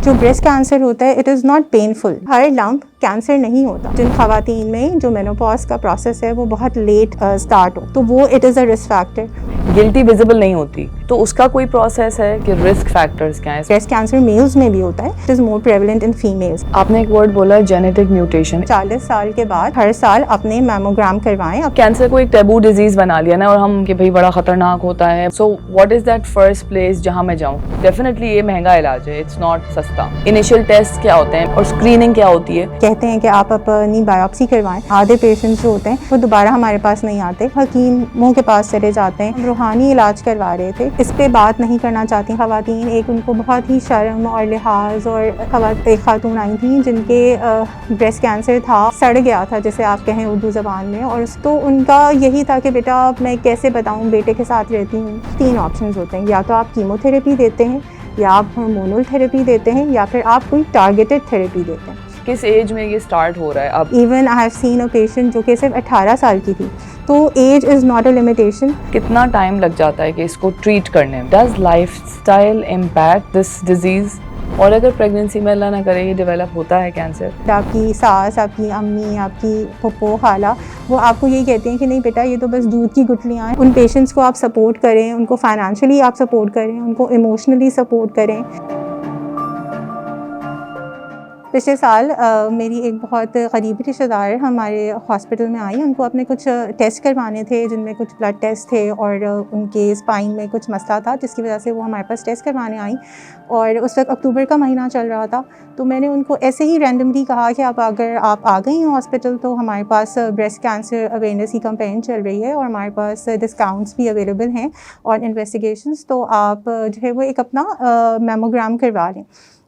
جو breast cancer ہوتا ہے اٹ از ناٹ پینفل. ہر لمپ کینسر نہیں ہوتا. جن خواتین میں جو مینوپاز کا پروسیس ہے وہ بہت لیٹ اسٹارٹ ہو تو وہ it is a risk factor. Guilty visible نہیں ہوتی تو اس کا کوئی پروسیس ہے کہ رسک فیکٹرز کیا ہیں؟ بریسٹ کینسر میلز میں بھی ہوتا ہے. It is more prevalent in females. آپ نے ایک ورڈ بولا جینیٹک میوٹیشن. 40 سال کے بعد ہر سال اپنے میموگرام کروائیں. کینسر کو ایک ٹیبو ڈیزیز بنا لیا نا اور ہم کہ بھائی بڑا خطرناک ہوتا ہے. So what is that first place جہاں میں جاؤں؟ ڈیفینیٹلی یہ مہنگا علاج ہے, اٹس ناٹ سستا. انیشیل ٹیسٹ کیا ہوتے ہیں اور اسکریننگ کیا ہوتی ہے؟ کہتے ہیں کہ آپ اپنی بایوپسی کروائیں. آدھے پیشنٹس جو ہوتے ہیں وہ دوبارہ ہمارے پاس نہیں آتے, حکیموں کے پاس چلے جاتے ہیں. روحانی علاج کروا رہے تھے. اس پہ بات نہیں کرنا چاہتی خواتین. ایک ان کو بہت ہی شرم اور لحاظ, اور ایک خاتون آئی تھیں جن کے بریسٹ کینسر تھا, سڑ گیا تھا جیسے آپ کہیں اردو زبان میں, اور تو ان کا یہی تھا کہ بیٹا میں کیسے بتاؤں, بیٹے کے ساتھ رہتی ہوں. 3 آپشنز ہوتے ہیں, یا تو آپ کیمو تھراپی دیتے ہیں, یا آپ ہارمونل تھراپی دیتے ہیں, یا پھر آپ کوئی ٹارگیٹڈ تھراپی دیتے ہیں. کس ایج میں یہ سٹارٹ ہو رہا ہے اب؟ Even I have seen a patient جو کہ صرف 18 سال کی تھی. تو age is not a limitation. کتنا ٹائم لگ جاتا ہے کہ اس کو ٹریٹ کرنے میں؟ Does life style impact this disease? اور اگر پریگنینسی میں اللہ نہ کرے یہ ڈیولپ ہوتا ہے کینسر, آپ کی ساس, آپ کی امی, آپ کی پھپھو, خالہ, وہ آپ کو یہی کہتے ہیں کہ نہیں بیٹا یہ تو بس دودھ کی گٹلیاں ہیں. ان پیشنٹس کو آپ سپورٹ کریں, ان کو فائنانشلی آپ سپورٹ کریں, ان کو ایموشنلی سپورٹ کریں. پچھلے سال میری ایک بہت قریبی رشتہ دار ہمارے ہاسپٹل میں آئی. ان کو اپنے کچھ ٹیسٹ کروانے تھے جن میں کچھ بلڈ ٹیسٹ تھے, اور ان کے اسپائن میں کچھ مسئلہ تھا جس کی وجہ سے وہ ہمارے پاس ٹیسٹ کروانے آئیں. اور اس وقت اکتوبر کا مہینہ چل رہا تھا, تو میں نے ان کو ایسے ہی رینڈملی کہا کہ اگر آپ آ گئی ہیں ہاسپٹل تو ہمارے پاس بریسٹ کینسر اویئرنیس کی کمپین چل رہی ہے, اور ہمارے پاس ڈسکاؤنٹس بھی اویلیبل ہیں اور انویسٹیگیشنس, تو آپ جو ہے وہ ایک اپنا میموگرام کروا لیں.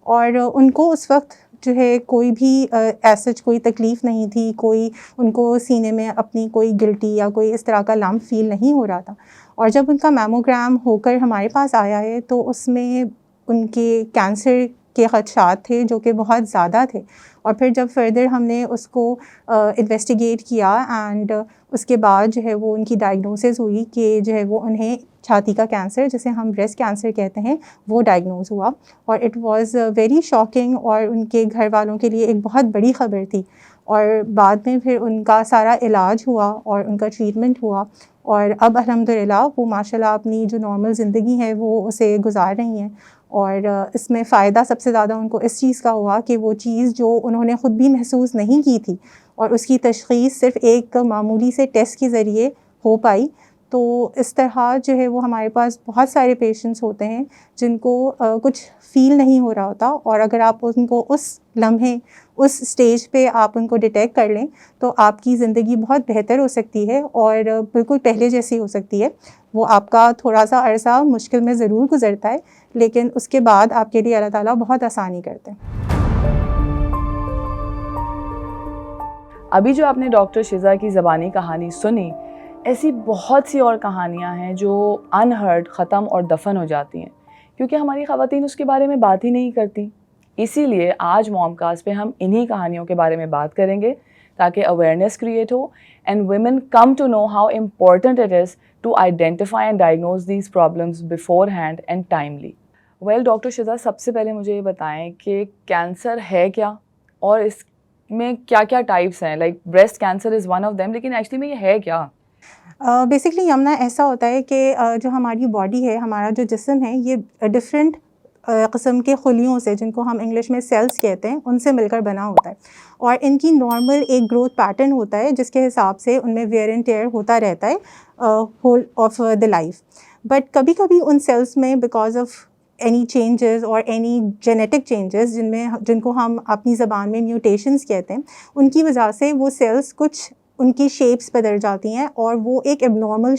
اور ان کو اس وقت جو ہے کوئی بھی ایسا کوئی تکلیف نہیں تھی, کوئی ان کو سینے میں اپنی کوئی گلٹی یا کوئی اس طرح کا لمپ فیل نہیں ہو رہا تھا. اور جب ان کا میموگرام ہو کر ہمارے پاس آیا ہے تو اس میں ان کے کینسر کے خدشات تھے جو کہ بہت زیادہ تھے. اور پھر جب فردر ہم نے اس کو انویسٹیگیٹ کیا, اینڈ اس کے بعد جو ہے وہ ان کی ڈائگنوسز ہوئی کہ جو ہے وہ انہیں چھاتی کا کینسر, جسے ہم بریسٹ کینسر کہتے ہیں, وہ ڈائگنوز ہوا. اور اٹ واز ویری شاکنگ, اور ان کے گھر والوں کے لیے ایک بہت بڑی خبر تھی. اور بعد میں پھر ان کا سارا علاج ہوا اور ان کا ٹریٹمنٹ ہوا, اور اب الحمدللہ وہ ماشاءاللہ اپنی جو نارمل زندگی ہے وہ اسے گزار رہی ہیں. اور اس میں فائدہ سب سے زیادہ ان کو اس چیز کا ہوا کہ وہ چیز جو انہوں نے خود بھی محسوس نہیں کی تھی, اور اس کی تشخیص صرف ایک معمولی سے ٹیسٹ کے ذریعے ہو پائی. تو اس طرح جو ہے وہ ہمارے پاس بہت سارے پیشنٹس ہوتے ہیں جن کو کچھ فیل نہیں ہو رہا ہوتا, اور اگر آپ ان کو اس لمحے اس سٹیج پہ آپ ان کو ڈیٹیکٹ کر لیں تو آپ کی زندگی بہت بہتر ہو سکتی ہے, اور بالکل پہلے جیسی ہو سکتی ہے. وہ آپ کا تھوڑا سا عرصہ مشکل میں ضرور گزرتا ہے, لیکن اس کے بعد آپ کے لیے اللہ تعالیٰ بہت آسانی کرتے ہیں. ابھی جو آپ نے ڈاکٹر شزا کی زبانی کہانی سنی, ایسی بہت سی اور کہانیاں ہیں جو انہرڈ ختم اور دفن ہو جاتی ہیں کیونکہ ہماری خواتین اس کے بارے میں بات ہی نہیں کرتی. اسی لیے آج موم کاسٹ پہ ہم انہی کہانیوں کے بارے میں بات کریں گے تاکہ اویئرنیس کریٹ ہو and women come to know how important it is to identify and diagnose these problems beforehand and timely. Well doctor Shiza, سب سے پہلے مجھے یہ بتائیں کہ کینسر ہے کیا اور اس میں کیا کیا ٹائپس ہیں؟ Like breast cancer is one of them, لیکن ایکچولی میں یہ ہے کیا؟ بیسکلی یمنا ایسا ہوتا ہے کہ جو ہماری باڈی ہے, ہمارا جو جسم ہے, یہ ڈفرینٹ قسم کے خلیوں سے, جن کو ہم انگلش میں سیلس کہتے ہیں, ان سے مل کر بنا ہوتا ہے. اور ان کی نارمل ایک گروتھ پیٹرن ہوتا ہے جس کے حساب سے ان میں ویئر اینڈ ٹیئر ہوتا رہتا ہے whole of the life. But کبھی کبھی ان سیلس میں بیکاز آف اینی چینجز اور اینی جینیٹک چینجز جن کو ہم اپنی زبان میں میوٹیشنز کہتے ہیں, ان کی وجہ سے وہ سیلس کچھ ان کی شیپس بدل جاتی ہیں اور وہ ایک اب نارمل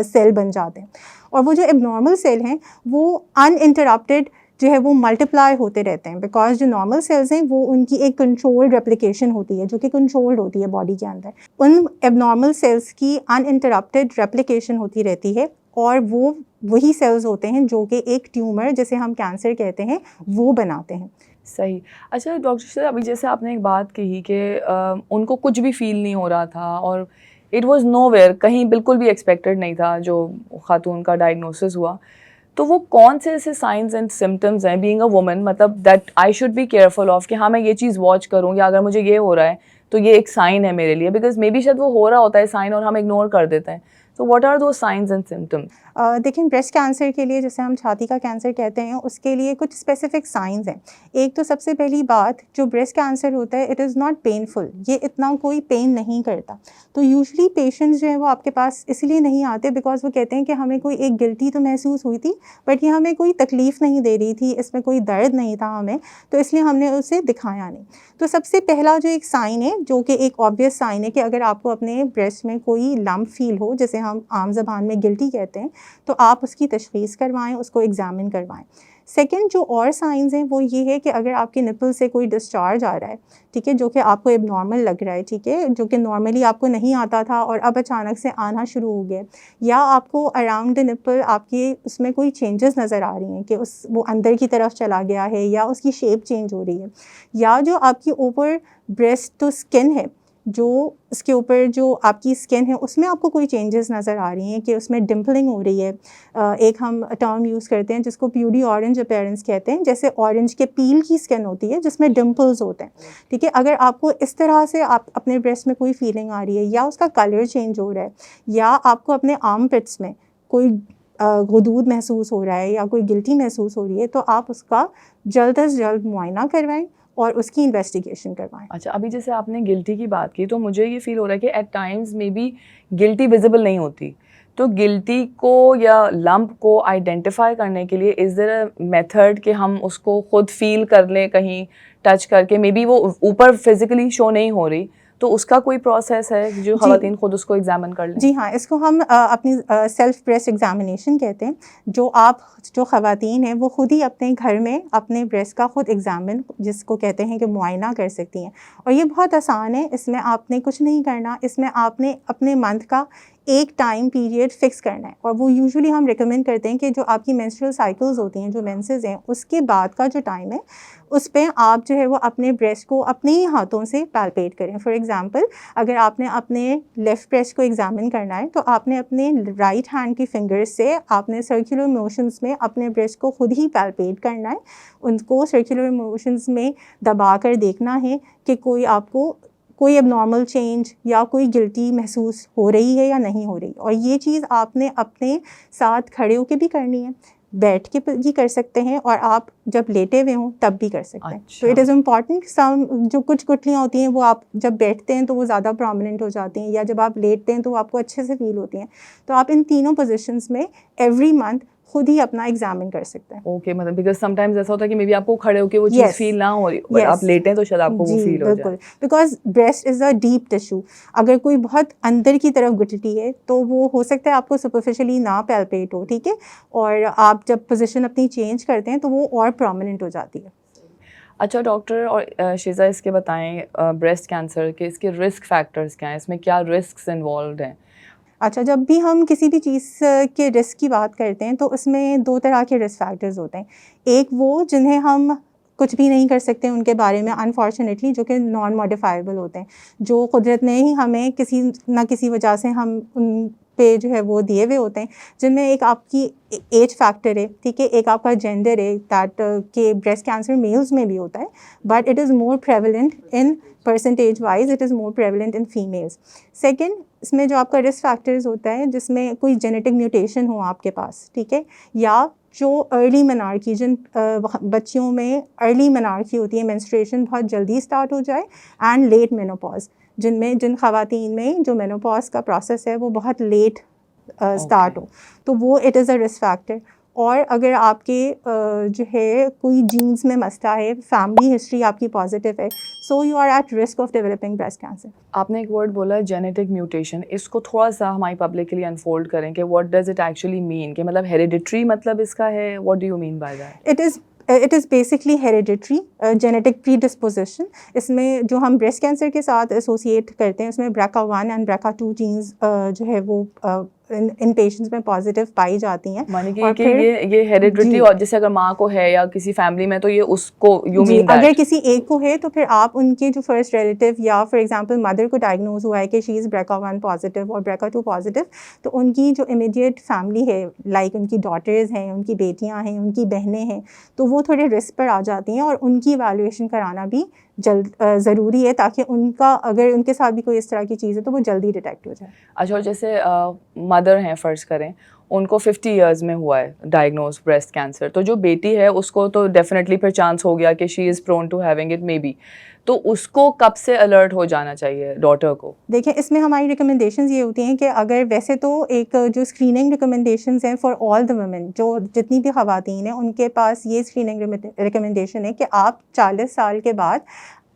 سیل بن جاتے ہیں. اور وہ جو اب نارمل سیل ہیں وہ ان انٹرپٹیڈ جو ہے وہ ملٹیپلائی ہوتے رہتے ہیں, بیکاز جو نارمل سیلز ہیں وہ ان کی ایک کنٹرولڈ ریپلیکیشن ہوتی ہے جو کہ کنٹرولڈ ہوتی ہے باڈی کے اندر. ان اب نارمل سیلز کی ان انٹرپٹیڈ ریپلیکیشن ہوتی رہتی ہے, اور وہ وہی سیلز ہوتے ہیں جو کہ ایک ٹیومر جسے ہم کینسر کہتے ہیں وہ بناتے ہیں. صحیح. اچھا ڈاکٹر شزا, ابھی جیسے آپ نے ایک بات کہی کہ ان کو کچھ بھی فیل نہیں ہو رہا تھا اور اٹ واز نو ویئر, کہیں بالکل بھی ایکسپیکٹڈ نہیں تھا جو خاتون کا ڈائگنوسس ہوا, تو وہ کون سے ایسے سائنس اینڈ سمٹمز ہیں بینگ اے وومن, مطلب that I should be careful of, کہ ہاں میں یہ چیز واچ کروں, یا اگر مجھے یہ ہو رہا ہے تو یہ ایک سائن ہے میرے لیے, بیکاز مے بی شاید وہ ہو رہا ہوتا ہے سائن اور ہم اگنور کر دیتے ہیں. تو what are those signs and symptoms? دیکھیں بریسٹ کینسر کے لیے, جیسے ہم چھاتی کا کینسر کہتے ہیں, اس کے لیے کچھ اسپیسیفک سائنز ہیں. ایک تو سب سے پہلی بات, جو بریسٹ کینسر ہوتا ہے اٹ از ناٹ پینفل, یہ اتنا کوئی پین نہیں کرتا. تو یوزلی پیشنٹس جو ہیں وہ آپ کے پاس اس لیے نہیں آتے بیکاز وہ کہتے ہیں کہ ہمیں کوئی ایک گلٹی تو محسوس ہوئی تھی بٹ یہ ہمیں کوئی تکلیف نہیں دے رہی تھی, اس میں کوئی درد نہیں تھا ہمیں, تو اس لیے ہم نے اسے دکھایا نہیں. تو سب سے پہلا جو ایک سائن ہے, جو کہ ایک آبویس سائن ہے, کہ اگر آپ کو اپنے بریسٹ میں کوئی لمپ فیل ہو, جسے ہم عام زبان میں گلٹی کہتے ہیں, تو آپ اس کی تشخیص کروائیں, اس کو ایگزامن کروائیں. سیکنڈ جو اور سائنز ہیں وہ یہ ہے کہ اگر آپ کے نپل سے کوئی ڈسچارج آ رہا ہے, ٹھیک ہے, جو کہ آپ کو اب نارمل لگ رہا ہے, ٹھیک ہے, جو کہ نارملی آپ کو نہیں آتا تھا اور اب اچانک سے آنا شروع ہو گیا, یا آپ کو اراؤنڈ دا نپل آپ کی اس میں کوئی چینجز نظر آ رہی ہیں کہ وہ اندر کی طرف چلا گیا ہے, یا اس کی شیپ چینج ہو رہی ہے, یا جو آپ کی اوپر بریسٹ تو اسکن ہے, جو اس کے اوپر جو آپ کی اسکن ہے اس میں آپ کو کوئی چینجز نظر آ رہی ہیں کہ اس میں ڈمپلنگ ہو رہی ہے. ایک ہم ٹرم یوز کرتے ہیں جس کو پیوری اورنج اپیرنس کہتے ہیں, جیسے اورنج کے پیل کی اسکن ہوتی ہے جس میں ڈمپلز ہوتے ہیں, ٹھیک ہے. اگر آپ کو اس طرح سے آپ اپنے بریسٹ میں کوئی فیلنگ آ رہی ہے, یا اس کا کلر چینج ہو رہا ہے, یا آپ کو اپنے آرم پٹس میں کوئی غدود محسوس ہو رہا ہے, یا کوئی گلٹی محسوس ہو رہی ہے, تو آپ اس کا جلد از جلد معائنہ کروائیں اور اس کی انویسٹیگیشن کروائیں. اچھا, ابھی جیسے آپ نے گلٹی کی بات کی, تو مجھے یہ فیل ہو رہا ہے کہ ایٹ ٹائمز میں بی گلٹی ویزیبل نہیں ہوتی, تو گلٹی کو یا لمپ کو آئیڈینٹیفائی کرنے کے لیے از دیر اے میتھڈ کہ ہم اس کو خود فیل کر لیں کہیں ٹچ کر کے, مے بی وہ اوپر فزیکلی شو نہیں ہو رہی, تو اس کا کوئی پروسیس ہے جو خواتین خود اس کو ایگزامن کر لیں؟ جی ہاں, اس کو ہم اپنی سیلف بریسٹ ایگزامینیشن کہتے ہیں, جو خواتین ہیں وہ خود ہی اپنے گھر میں اپنے بریسٹ کا خود ایگزامن, جس کو کہتے ہیں کہ معائنہ کر سکتی ہیں. اور یہ بہت آسان ہے, اس میں آپ نے کچھ نہیں کرنا, اس میں آپ نے اپنے منتھ کا ایک ٹائم پیریڈ فکس کرنا ہے, اور وہ یوزلی ہم ریکمینڈ کرتے ہیں کہ جو آپ کی مینسٹرل سائیکلز ہوتی ہیں, جو مینسز ہیں, اس کے بعد کا جو ٹائم ہے اس پہ آپ جو ہے وہ اپنے بریسٹ کو اپنے ہی ہاتھوں سے پیلپیٹ کریں. فار ایگزامپل, اگر آپ نے اپنے لیفٹ بریسٹ کو ایگزامن کرنا ہے تو آپ نے اپنے رائٹ ہینڈ کی فنگرز سے آپ نے سرکولر موشنز میں اپنے بریسٹ کو خود ہی پیلپیٹ کرنا ہے, ان کو سرکولر موشنز میں دبا کر دیکھنا ہے کہ کوئی آپ کو کوئی اب نارمل چینج یا کوئی گلٹی محسوس ہو رہی ہے یا نہیں ہو رہی. اور یہ چیز آپ نے اپنے ساتھ کھڑے ہو کے بھی کرنی ہے, بیٹھ کے بھی کر سکتے ہیں, اور آپ جب لیٹے ہوئے ہوں تب بھی کر سکتے ہیں. تو اٹ از امپورٹنٹ, جو کچھ گٹھلیاں ہوتی ہیں وہ آپ جب بیٹھتے ہیں تو وہ زیادہ پرومیننٹ ہو جاتی ہیں, یا جب آپ لیٹتے ہیں تو وہ آپ کو اچھے سے فیل ہوتی ہیں. تو آپ ان تینوں پوزیشنز میں ایوری منتھ خود ہی اپنا ایگزامن کر سکتے ہیں. اوکے, مطلب بیکاز سم ٹائمز ایسا ہوتا ہے کہ مے بی آپ کو کھڑے ہو کے وہ چیز فیل نہ ہو رہی, بٹ آپ لیٹیں تو شاید آپ کو وہ فیل ہو جائے. بالکل, because breast is a deep tissue. اگر کوئی بہت اندر کی طرف گٹھلی ہے تو وہ ہو سکتا ہے آپ کو سپرفیشلی نہ پیلپیٹ ہو, ٹھیک ہے, اور آپ جب پوزیشن اپنی چینج کرتے ہیں تو وہ اور پرومیننٹ ہو جاتی ہے. اچھا ڈاکٹر اور شیزا, اس کے بتائیں بریسٹ کینسر کے اس کے رسک فیکٹرز کیا ہیں, اس میں کیا رسکس انوالوڈ ہیں؟ اچھا, جب بھی ہم کسی بھی چیز کے رسک کی بات کرتے ہیں تو اس میں دو طرح کے رسک فیکٹرز ہوتے ہیں. ایک وہ جنہیں ہم کچھ بھی نہیں کر سکتے ان کے بارے میں انفارچونیٹلی, جو کہ نان ماڈیفائبل ہوتے ہیں, جو قدرت نے ہی ہمیں کسی نہ کسی وجہ سے ہم ان پہ جو ہے وہ دیے ہوئے ہوتے ہیں, جن میں ایک آپ کی ایج فیکٹر ہے, ٹھیک ہے, ایک آپ کا جینڈر ہے, دیٹ کہ بریسٹ کینسر میلز میں بھی ہوتا ہے but it is more prevalent in percentage wise, it is more prevalent in families. Second, اس میں جو آپ کا رسک فیکٹرز ہوتا ہے جس میں کوئی جینیٹک میوٹیشن ہو آپ کے پاس, ٹھیک ہے, یا جو ارلی منارکی, جن بچیوں میں ارلی منارکی ہوتی ہے, مینسٹریشن بہت جلدی اسٹارٹ ہو جائے, اینڈ لیٹ مینوپاز, جن خواتین میں جو مینوپاز کا پروسیس ہے وہ بہت لیٹ اسٹارٹ ہو, تو وہ it is a risk factor. اور اگر آپ کے جو ہے کوئی جینز میں مسئلہ ہے, فیملی ہسٹری آپ کی پازیٹیو ہے, so you are at risk of developing breast cancer. آپ نے ایک ورڈ بولا جینیٹک میوٹیشن, اس کو تھوڑا سا ہماری پبلک کے لیے انفولڈ کریں کہ what does it actually mean, کہ مطلب ہیریڈیٹری مطلب اس کا ہے, what do you mean by that? It is basically hereditary genetic predisposition. اس میں جو ہم بریسٹ کینسر کے ساتھ ایسوسیٹ کرتے ہیں اس میں BRCA1 اینڈ BRCA2 جینز جو ہے وہ ان پیشنٹس میں پازیٹیو پائی جاتی ہیں. مانی کہ یہ ہیریڈیٹری اور جیسے اگر ماں کو ہے یا کسی فیملی میں تو یہ اس کو یو مین اگر کسی ایک کو ہے تو پھر آپ ان کے جو فرسٹ ریلیٹیو یا فار ایگزامپل مدر کو ڈائگنوز ہوا ہے کہ شی از BRCA1 پازیٹیو اور BRCA2 پازیٹیو, تو ان کی جو امیڈیٹ فیملی ہے لائک ان کی ڈاٹرز ہیں, ان کی بیٹیاں ہیں, ان کی بہنیں ہیں, تو وہ تھوڑے رسک پر آ جاتی ہیں اور ان کی ایویلویشن کرانا بھی ضروری ہے تاکہ ان کا اگر ان کے ساتھ بھی کوئی اس طرح کی چیز ہے تو وہ جلدی ڈیٹیکٹ ہو جائے. اچھا, اور جیسے مدر ہیں فرض کریں ان کو 50 ایئرز میں ہوا ہے ڈائگنوز بریسٹ کینسر, تو جو بیٹی ہے اس کو تو ڈیفینیٹلی پھر چانس ہو گیا کہ she is prone to having it maybe, تو اس کو کب سے الرٹ ہو جانا چاہیے ڈاٹر کو؟ دیکھیں اس میں ہماری ریکمنڈیشنز یہ ہوتی ہیں کہ اگر ویسے تو ایک جو اسکریننگ ریکمنڈیشنز ہیں فار آل دا ویمن, جو جتنی بھی خواتین ہیں ان کے پاس یہ اسکریننگ ریکمنڈیشن ہے کہ آپ 40 سال کے بعد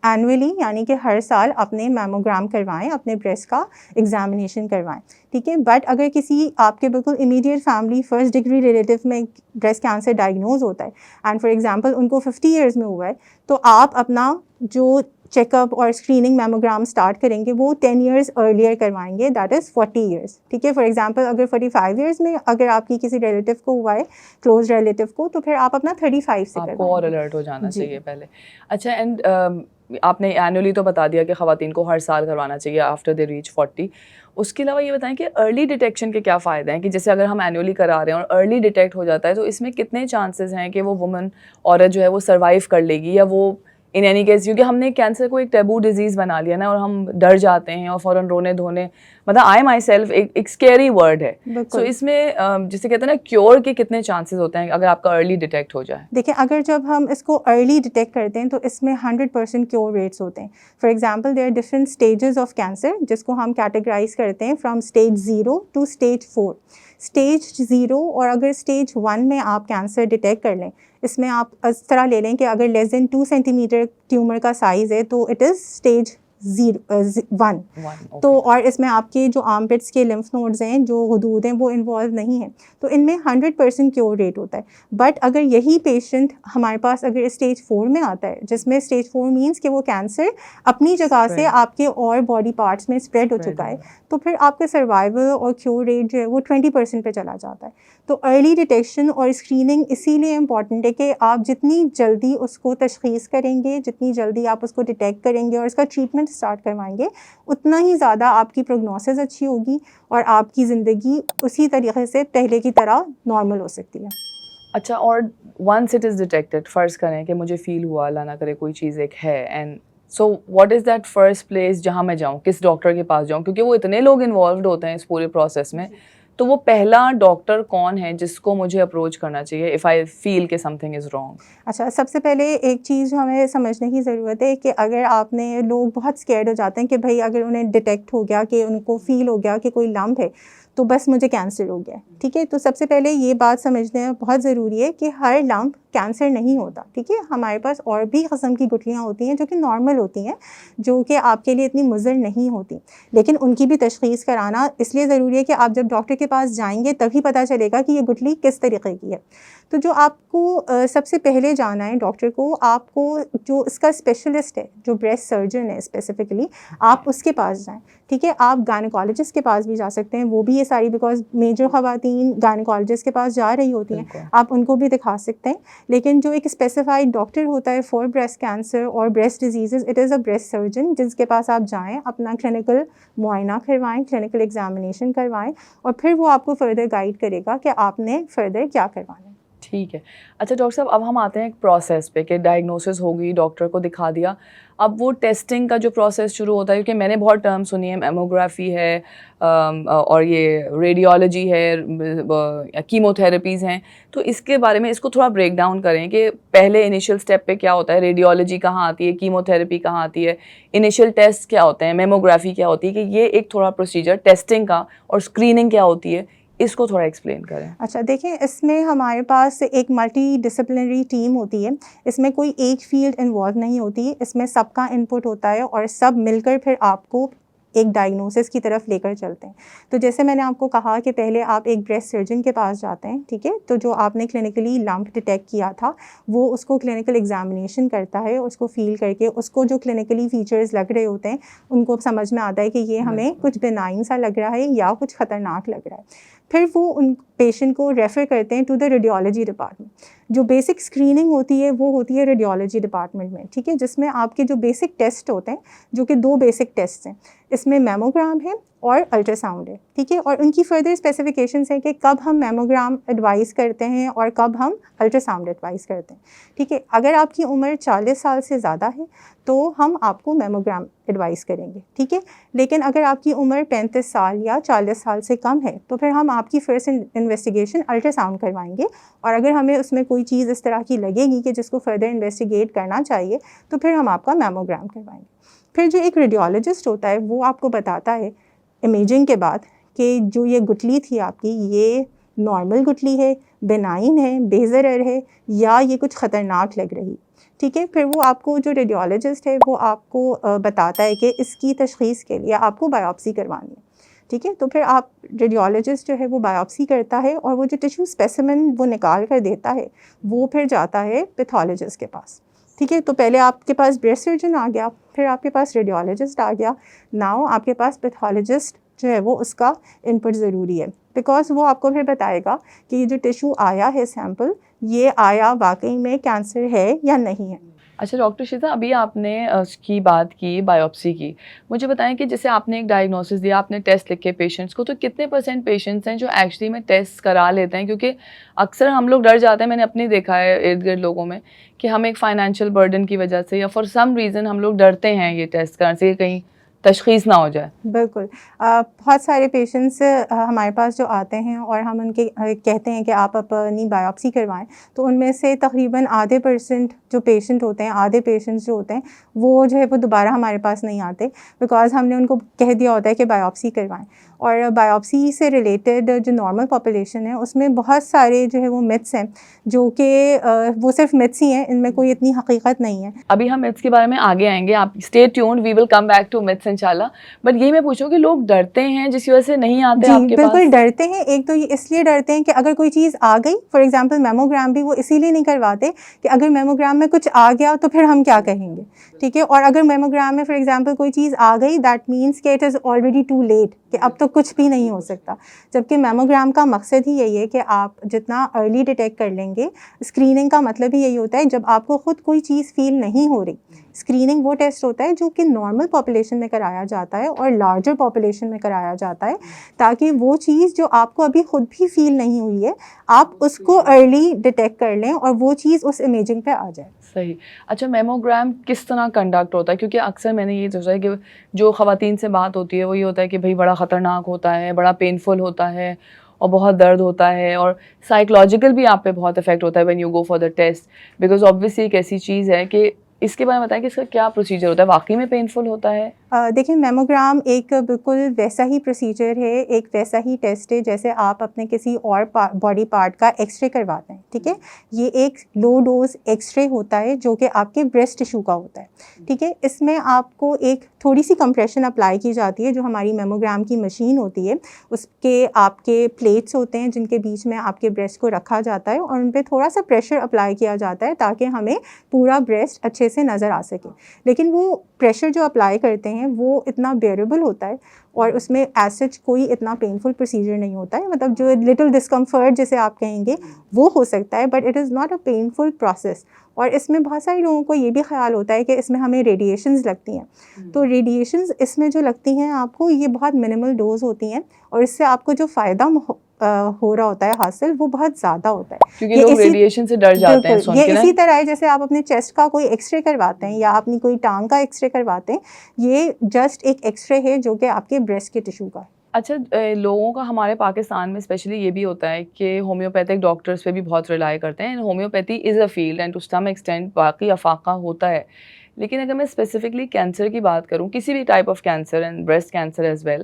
اینولی یعنی کہ ہر سال اپنے میموگرام کروائیں, اپنے بریسٹ کا ایگزامینیشن کروائیں, ٹھیک ہے. بٹ اگر کسی آپ کے بالکل immediate family first degree relative میں بریسٹ کینسر ڈائگنوز ہوتا ہے اینڈ فار ایگزامپل ان کو 50 ایئرز میں ہوا ہے, تو آپ اپنا جو چیک اپ اور اسکریننگ میموگرام اسٹارٹ کریں گے وہ 10 ایئرز ارلیئر کروائیں گے, دیٹ از 40 ایئرس, ٹھیک ہے. فار ایگزامپل اگر 45 ایئرس میں اگر آپ کی کسی ریلیٹیو کو ہوا ہے کلوز ریلیٹیو کو, تو پھر آپ اپنا 35 سے آپ کو اور الرٹ ہو جانا جی. چاہیے پہلے. اچھا, اینڈ آپ نے اینولی تو بتا دیا کہ خواتین کو ہر سال کروانا چاہیے آفٹر دے ریچ 40. اس کے علاوہ یہ بتائیں کہ ارلی ڈیٹیکشن کے کیا فائدے ہیں, کہ جیسے اگر ہم اینولی کرا رہے ہیں اور ارلی ڈیٹیکٹ ہو جاتا ہے تو اس میں کتنے چانسز ہیں کہ وہ وومن عورت جو ہے وہ سروائیو کر لے گی, یا وہ ان اینی کیس, کیونکہ ہم نے کینسر کو ایک ٹیبو ڈیزیز بنا لیا نا اور ہم ڈر جاتے ہیں اور فوراً رونے دھونے, مطلب آئی مائی سیلف ایک اسکیری ورڈ ہے. سو اس میں جسے کہتے ہیں نا کیور کے کتنے چانسز ہوتے ہیں اگر آپ کا ارلی ڈیٹیکٹ ہو جائے؟ دیکھیں اگر جب ہم اس کو ارلی ڈیٹیکٹ کرتے ہیں تو اس میں 100% کیور ریٹس ہوتے ہیں. For example there are different stages of cancer جس کو ہم کیٹیگرائز کرتے ہیں from stage 0 to stage 4. Stage 0 اور اگر اسٹیج 1 میں آپ کینسر ڈیٹیکٹ کر لیں, اس میں آپ اس طرح لے لیں کہ اگر لیس دین 2 سینٹی میٹر ٹیومر کا سائز ہے تو اٹ از اسٹیج 1. تو اور اس میں آپ کے جو آرم پٹس کے لمف نوڈز ہیں, جو حدود ہیں, وہ انوالو نہیں ہیں, تو ان میں 100% کیور ریٹ ہوتا ہے. بٹ اگر یہی پیشنٹ ہمارے پاس اگر اسٹیج 4 میں آتا ہے, جس میں اسٹیج 4 مینس کہ وہ کینسر اپنی جگہ سے آپ کے اور باڈی پارٹس میں اسپریڈ ہو چکا ہے, تو پھر آپ کا سروائیول اور کیور ریٹ جو ہے وہ 20% پہ چلا جاتا ہے. تو ارلی ڈیٹیکشن اور اسکریننگ اسی لیے امپورٹنٹ ہے کہ آپ جتنی جلدی اس کو تشخیص کریں گے, جتنی جلدی آپ اس کو ڈیٹیکٹ کریں گے اور اس کا ٹریٹمنٹ اسٹارٹ کروائیں گے, اتنا ہی زیادہ آپ کی پروگنوسس اچھی ہوگی اور آپ کی زندگی اسی طریقے سے پہلے کی طرح نارمل ہو سکتی ہے. اچھا, اور ونس اٹ از ڈیٹیکٹڈ, فرض کریں کہ مجھے فیل ہوا اللہ نہ کرے کوئی چیز ایک ہے, and so what is that first place جہاں میں جاؤں, کس ڈاکٹر کے پاس جاؤں, کیونکہ وہ اتنے لوگ انوالوڈ ہوتے ہیں اس پورے پروسیس میں, تو وہ پہلا ڈاکٹر کون ہے جس کو مجھے اپروچ کرنا چاہیے اف آئی فیل کہ سم تھنگ از رانگ؟ اچھا, سب سے پہلے ایک چیز جو ہمیں سمجھنے کی ضرورت ہے کہ اگر آپ نے, لوگ بہت اسکیئرڈ ہو جاتے ہیں کہ بھائی اگر انہیں ڈیٹیکٹ ہو گیا, کہ ان کو فیل ہو گیا کہ کوئی لمپ ہے تو بس مجھے کینسر ہو گیا, ٹھیک ہے. تو سب سے پہلے یہ بات سمجھنا بہت ضروری ہے کہ ہر لمپ کینسر نہیں ہوتا, ٹھیک ہے. ہمارے پاس اور بھی قسم کی گٹھلیاں ہوتی ہیں جو کہ نارمل ہوتی ہیں, جو کہ آپ کے لیے اتنی مضر نہیں ہوتی, لیکن ان کی بھی تشخیص کرانا اس لیے ضروری ہے کہ آپ جب ڈاکٹر کے پاس جائیں گے تبھی پتہ چلے گا کہ یہ گٹھلی کس طریقے کی ہے. تو جو آپ کو سب سے پہلے جانا ہے ڈاکٹر کو, آپ کو جو اس کا اسپیشلسٹ ہے, جو بریسٹ سرجن ہے اسپیسیفکلی, آپ اس کے پاس جائیں, ٹھیک ہے. آپ گائنیکالوجسٹ کے پاس بھی جا سکتے ہیں, وہ بھی یہ ساری بیکاز میجر خواتین گائنیکالوجسٹ کے پاس جا رہی ہوتی ہیں, آپ ان کو بھی دکھا سکتے ہیں. لیکن جو ایک اسپیسیفائڈ ڈاکٹر ہوتا ہے فار بریسٹ کینسر اور breast diseases, it is a breast surgeon, جس کے پاس آپ جائیں, اپنا کلینکل معائنہ کروائیں, کلینکل ایگزامینیشن کروائیں, اور پھر وہ آپ کو فردر گائیڈ کرے گا کہ آپ نے فردر کیا کروانا ہے. ٹھیک ہے. اچھا ڈاکٹر صاحب, اب ہم آتے ہیں ایک پروسیس پہ کہ ڈائگنوسس ہو گئی, ڈاکٹر کو دکھا دیا, اب وہ ٹیسٹنگ کا جو پروسیس شروع ہوتا ہے, کیونکہ میں نے بہت ٹرم سنی ہے, میموگرافی ہے اور یہ ریڈیولوجی ہے, کیمو تھراپیز ہیں, تو اس کے بارے میں اس کو تھوڑا بریک ڈاؤن کریں کہ پہلے انیشیل اسٹیپ پہ کیا ہوتا ہے, ریڈیولوجی کہاں آتی ہے, کیمو تھراپی کہاں آتی ہے, انیشیل ٹیسٹ کیا ہوتے ہیں, میموگرافی کیا ہوتی ہے, کہ یہ ایک تھوڑا پروسیجر ٹیسٹنگ کا اور اسکریننگ کیا ہوتی ہے, اس کو تھوڑا ایکسپلین کریں. اچھا دیکھیں, اس میں ہمارے پاس ایک ملٹی ڈسپلنری ٹیم ہوتی ہے, اس میں کوئی ایک فیلڈ انوالو نہیں ہوتی, اس میں سب کا انپٹ ہوتا ہے اور سب مل کر پھر آپ کو ایک ڈائگنوسس کی طرف لے کر چلتے ہیں. تو جیسے میں نے آپ کو کہا کہ پہلے آپ ایک بریسٹ سرجن کے پاس جاتے ہیں, ٹھیک ہے, تو جو آپ نے کلینکلی لمپ ڈیٹیکٹ کیا تھا وہ اس کو کلینکل ایگزامینیشن کرتا ہے, اس کو فیل کر کے اس کو جو کلینکلی فیچرز لگ رہے ہوتے ہیں ان کو سمجھ میں آتا ہے کہ یہ ہمیں کچھ بینائن سا لگ رہا ہے یا کچھ خطرناک لگ رہا ہے. پھر وہ ان پیشنٹ کو ریفر کرتے ہیں ٹو دا ریڈیولوجی ڈپارٹمنٹ. جو بیسک اسکریننگ ہوتی ہے وہ ہوتی ہے ریڈیولوجی ڈپارٹمنٹ میں, ٹھیک ہے, جس میں آپ کے جو بیسک ٹیسٹ ہوتے ہیں, جو کہ 2 بیسک ٹیسٹ ہیں, اس میں میموگرام ہے اور الٹرا ساؤنڈ ہے, ٹھیک ہے, اور ان کی فردر اسپیسیفکیشنس ہیں کہ کب ہم میموگرام ایڈوائز کرتے ہیں اور کب ہم الٹرا ساؤنڈ ایڈوائز کرتے ہیں, ٹھیک ہے. اگر آپ کی عمر 40 سال سے زیادہ ہے تو ہم آپ کو میموگرام ایڈوائز کریں گے, ٹھیک ہے, لیکن اگر آپ کی عمر 35 سال یا 40 سال سے کم ہے تو پھر ہم آپ کی فرسٹ انویسٹیگیشن الٹرا ساؤنڈ کروائیں گے, اور اگر ہمیں اس میں کوئی چیز اس طرح کی لگے گی کہ جس کو فردر انویسٹیگیٹ کرنا چاہیے تو پھر ہم آپ کا میموگرام کروائیں گے. پھر جو ایک ریڈیولوجسٹ ہوتا ہے وہ آپ کو بتاتا ہے امیجنگ کے بعد کہ جو یہ گٹلی تھی آپ کی, یہ نارمل گٹلی ہے, بینائن ہے, بے ضرر ہے, یا یہ کچھ خطرناک لگ رہی, ٹھیک ہے. پھر وہ آپ کو جو ریڈیولوجسٹ ہے وہ آپ کو بتاتا ہے کہ اس کی تشخیص کے لیے آپ کو بایوپسی کروانی ہے, ٹھیک ہے. تو پھر آپ ریڈیولوجسٹ جو ہے وہ بایوپسی کرتا ہے اور وہ جو ٹیشو اسپیسیمن وہ نکال کر دیتا ہے وہ پھر جاتا ہے پیتھولوجسٹ کے پاس, ٹھیک ہے. تو پہلے آپ کے پاس بریسٹ سرجن آ گیا, پھر آپ کے پاس ریڈیولوجسٹ آ گیا, ناؤ آپ کے پاس پیتھولوجسٹ جو ہے وہ اس کا انپٹ ضروری ہے, بیکاز وہ آپ کو پھر بتائے گا کہ یہ جو ٹیشو آیا ہے سیمپل, یہ آیا واقعی میں کینسر ہے یا نہیں ہے. اچھا ڈاکٹر شیزا, ابھی آپ نے اس کی بات کی بایوپسی کی, مجھے بتائیں کہ جیسے آپ نے ایک ڈائگنوسس دیا, آپ نے ٹیسٹ لکھے پیشنٹس کو, تو کتنے % پیشنٹس ہیں جو ایکچولی میں ٹیسٹ کرا لیتے ہیں؟ کیونکہ اکثر ہم لوگ ڈر جاتے ہیں, میں نے اپنی دیکھا ہے ارد گرد لوگوں میں, کہ ہم ایک فائنینشیل برڈن کی وجہ سے یا فار سم ریزن ہم لوگ ڈرتے ہیں یہ ٹیسٹ کرنے سے, کہیں تشخیص نہ ہو جائے. بالکل, بہت سارے پیشنٹس ہمارے پاس جو آتے ہیں اور ہم ان کے کہتے ہیں کہ آپ اپنی بایوپسی کروائیں, تو ان میں سے تقریباً %، جو پیشنٹ ہوتے ہیں, آدھے پیشنٹس جو ہوتے ہیں وہ جو ہے وہ دوبارہ ہمارے پاس نہیں آتے, بیکاز ہم نے ان کو کہہ دیا ہوتا ہے کہ بایوپسی کروائیں. اور بایوپسی سے ریلیٹڈ جو نارمل پاپولیشن ہے اس میں بہت سارے جو ہے وہ متس ہیں, جو کہ وہ صرف متس ہی ہیں, ان میں کوئی اتنی حقیقت نہیں ہے. ابھی ہم متس کے بارے میں آگے آئیں گے, آپ stay tuned, we will come back to متس انشاءاللہ. بٹ یہ میں پوچھوں کہ لوگ ڈرتے ہیں جس کی وجہ سے نہیں آتے آپ کے پاس. بالکل ڈرتے ہیں. ایک تو یہ اس لیے ڈرتے ہیں کہ اگر کوئی چیز آ گئی, فار ایگزامپل میموگرام بھی وہ اسی لیے نہیں کرواتے کہ اگر میموگرام میں کچھ آ گیا تو پھر ہم کیا کہیں گے, ٹھیک ہے. اور اگر میموگرام میں فار ایگزامپل کوئی چیز آ گئی, دیٹ مینس کہ it is already too late, کہ اب تو کچھ بھی نہیں ہو سکتا. جبکہ میموگرام کا مقصد ہی یہی ہے کہ آپ جتنا ارلی ڈیٹیکٹ کر لیں گے. اسکریننگ کا مطلب ہی یہی ہوتا ہے جب آپ کو خود کوئی چیز فیل نہیں ہو رہی. اسکریننگ وہ ٹیسٹ ہوتا ہے جو کہ نارمل پاپولیشن میں کرایا جاتا ہے اور لارجر پاپولیشن میں کرایا جاتا ہے, تاکہ وہ چیز جو آپ کو ابھی خود بھی فیل نہیں ہوئی ہے آپ اس کو ارلی ڈیٹیکٹ کر لیں اور وہ چیز اس امیجنگ پہ آ جائے. صحیح. اچھا, میموگرام کس طرح کنڈکٹ ہوتا ہے؟ کیونکہ اکثر میں نے یہ سوچا ہے کہ جو خواتین سے بات ہوتی ہے وہ یہ ہوتا ہے کہ بھائی بڑا خطرناک ہوتا ہے, بڑا پینفل ہوتا ہے اور بہت درد ہوتا ہے, اور سائیکولوجیکل بھی آپ پہ بہت افیکٹ ہوتا ہے when you go for the test, because obviously ایک ایسی چیز ہے کہ اس کے بارے میں بتائیں کہ اس کا کیا پروسیجر ہوتا ہے, واقعی میں پینفل ہوتا ہے؟ دیکھیں, میموگرام ایک بالکل ویسا ہی پروسیجر ہے, ایک ویسا ہی ٹیسٹ ہے جیسے آپ اپنے کسی اور باڈی پارٹ کا ایکس رے کرواتے ہیں, ٹھیک ہے. یہ ایک لو ڈوز ایکس رے ہوتا ہے جو کہ آپ کے بریسٹ ٹیشو کا ہوتا ہے, ٹھیک ہے. اس میں آپ کو ایک تھوڑی سی کمپریشن اپلائی کی جاتی ہے, جو ہماری میموگرام کی مشین ہوتی ہے اس کے آپ کے پلیٹس ہوتے ہیں جن کے بیچ میں آپ کے بریسٹ کو رکھا جاتا ہے, اور ان پہ تھوڑا سا پریشر اپلائی کیا جاتا ہے تاکہ ہمیں پورا بریسٹ اچھے سے نظر آ سکے. لیکن وہ پریشر جو اپلائی کرتے ہیں وہ اتنا بیئریبل ہوتا ہے اور اس میں ایز سچ کوئی اتنا پینفل پروسیجر نہیں ہوتا ہے, مطلب جو لٹل ڈسکمفرٹ جسے آپ کہیں گے وہ ہو سکتا ہے, but it is not a painful process. اور اس میں بہت سارے لوگوں کو یہ بھی خیال ہوتا ہے کہ اس میں ہمیں ریڈیشنز لگتی ہیں, تو ریڈیشنز اس میں جو لگتی ہیں آپ کو یہ بہت منیمل ڈوز ہوتی ہیں, اور اس سے آپ کو جو فائدہ ہو رہا ہوتا ہے حاصل وہ بہت زیادہ ہوتا ہے, کیونکہ لوگ ریڈیشن سے ڈر جاتے ہیں. بالکل, یہ اسی طرح ہے جیسے آپ اپنے چیسٹ کا کوئی ایکس رے کرواتے ہیں یا اپنی کوئی ٹانگ کا ایکس رے کرواتے ہیں, یہ جسٹ ایک ایکس رے ہے جو کہ آپ کے بریسٹ کے ٹیشو کا ہے. اچھا, لوگوں کا ہمارے پاکستان میں اسپیشلی یہ بھی ہوتا ہے کہ ہومیوپیتھک ڈاکٹرس پہ بھی بہت ریلائی کرتے ہیں. Homeopathy is a field and to some extent باقی افاقہ ہوتا ہے, لیکن اگر میں اسپیسیفکلی کینسر کی بات کروں, کسی بھی type of cancer and breast cancer as well,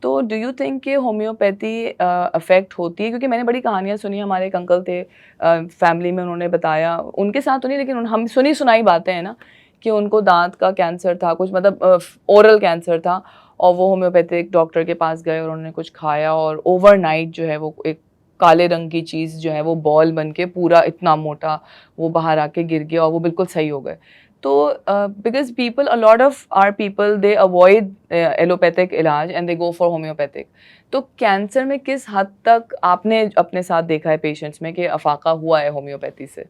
تو ڈو یو تھنک کہ ہومیوپیتھی افیکٹ ہوتی ہے؟ کیونکہ میں نے بڑی کہانیاں سنی, ہمارے ایک انکل تھے فیملی میں, انہوں نے بتایا, ان کے ساتھ تو نہیں لیکن ہم سنی سنائی باتیں ہیں نا, کہ ان کو دانت کا کینسر تھا, کچھ مطلب اورل کینسر تھا, اور وہ ہومیوپیتھک ڈاکٹر کے پاس گئے اور انہوں نے کچھ کھایا اور اوور نائٹ جو ہے وہ ایک کالے رنگ کی چیز جو ہے وہ بال بن کے پورا اتنا موٹا وہ باہر آ کے گر گیا اور وہ بالکل صحیح ہو گئے. تو because people a lot of our people they avoid allopathic علاج and they go for homeopathic. تو کینسر میں کس حد تک آپ نے اپنے ساتھ دیکھا ہے پیشنٹس میں کہ افاقہ ہوا ہے ہومیوپیتھی سے؟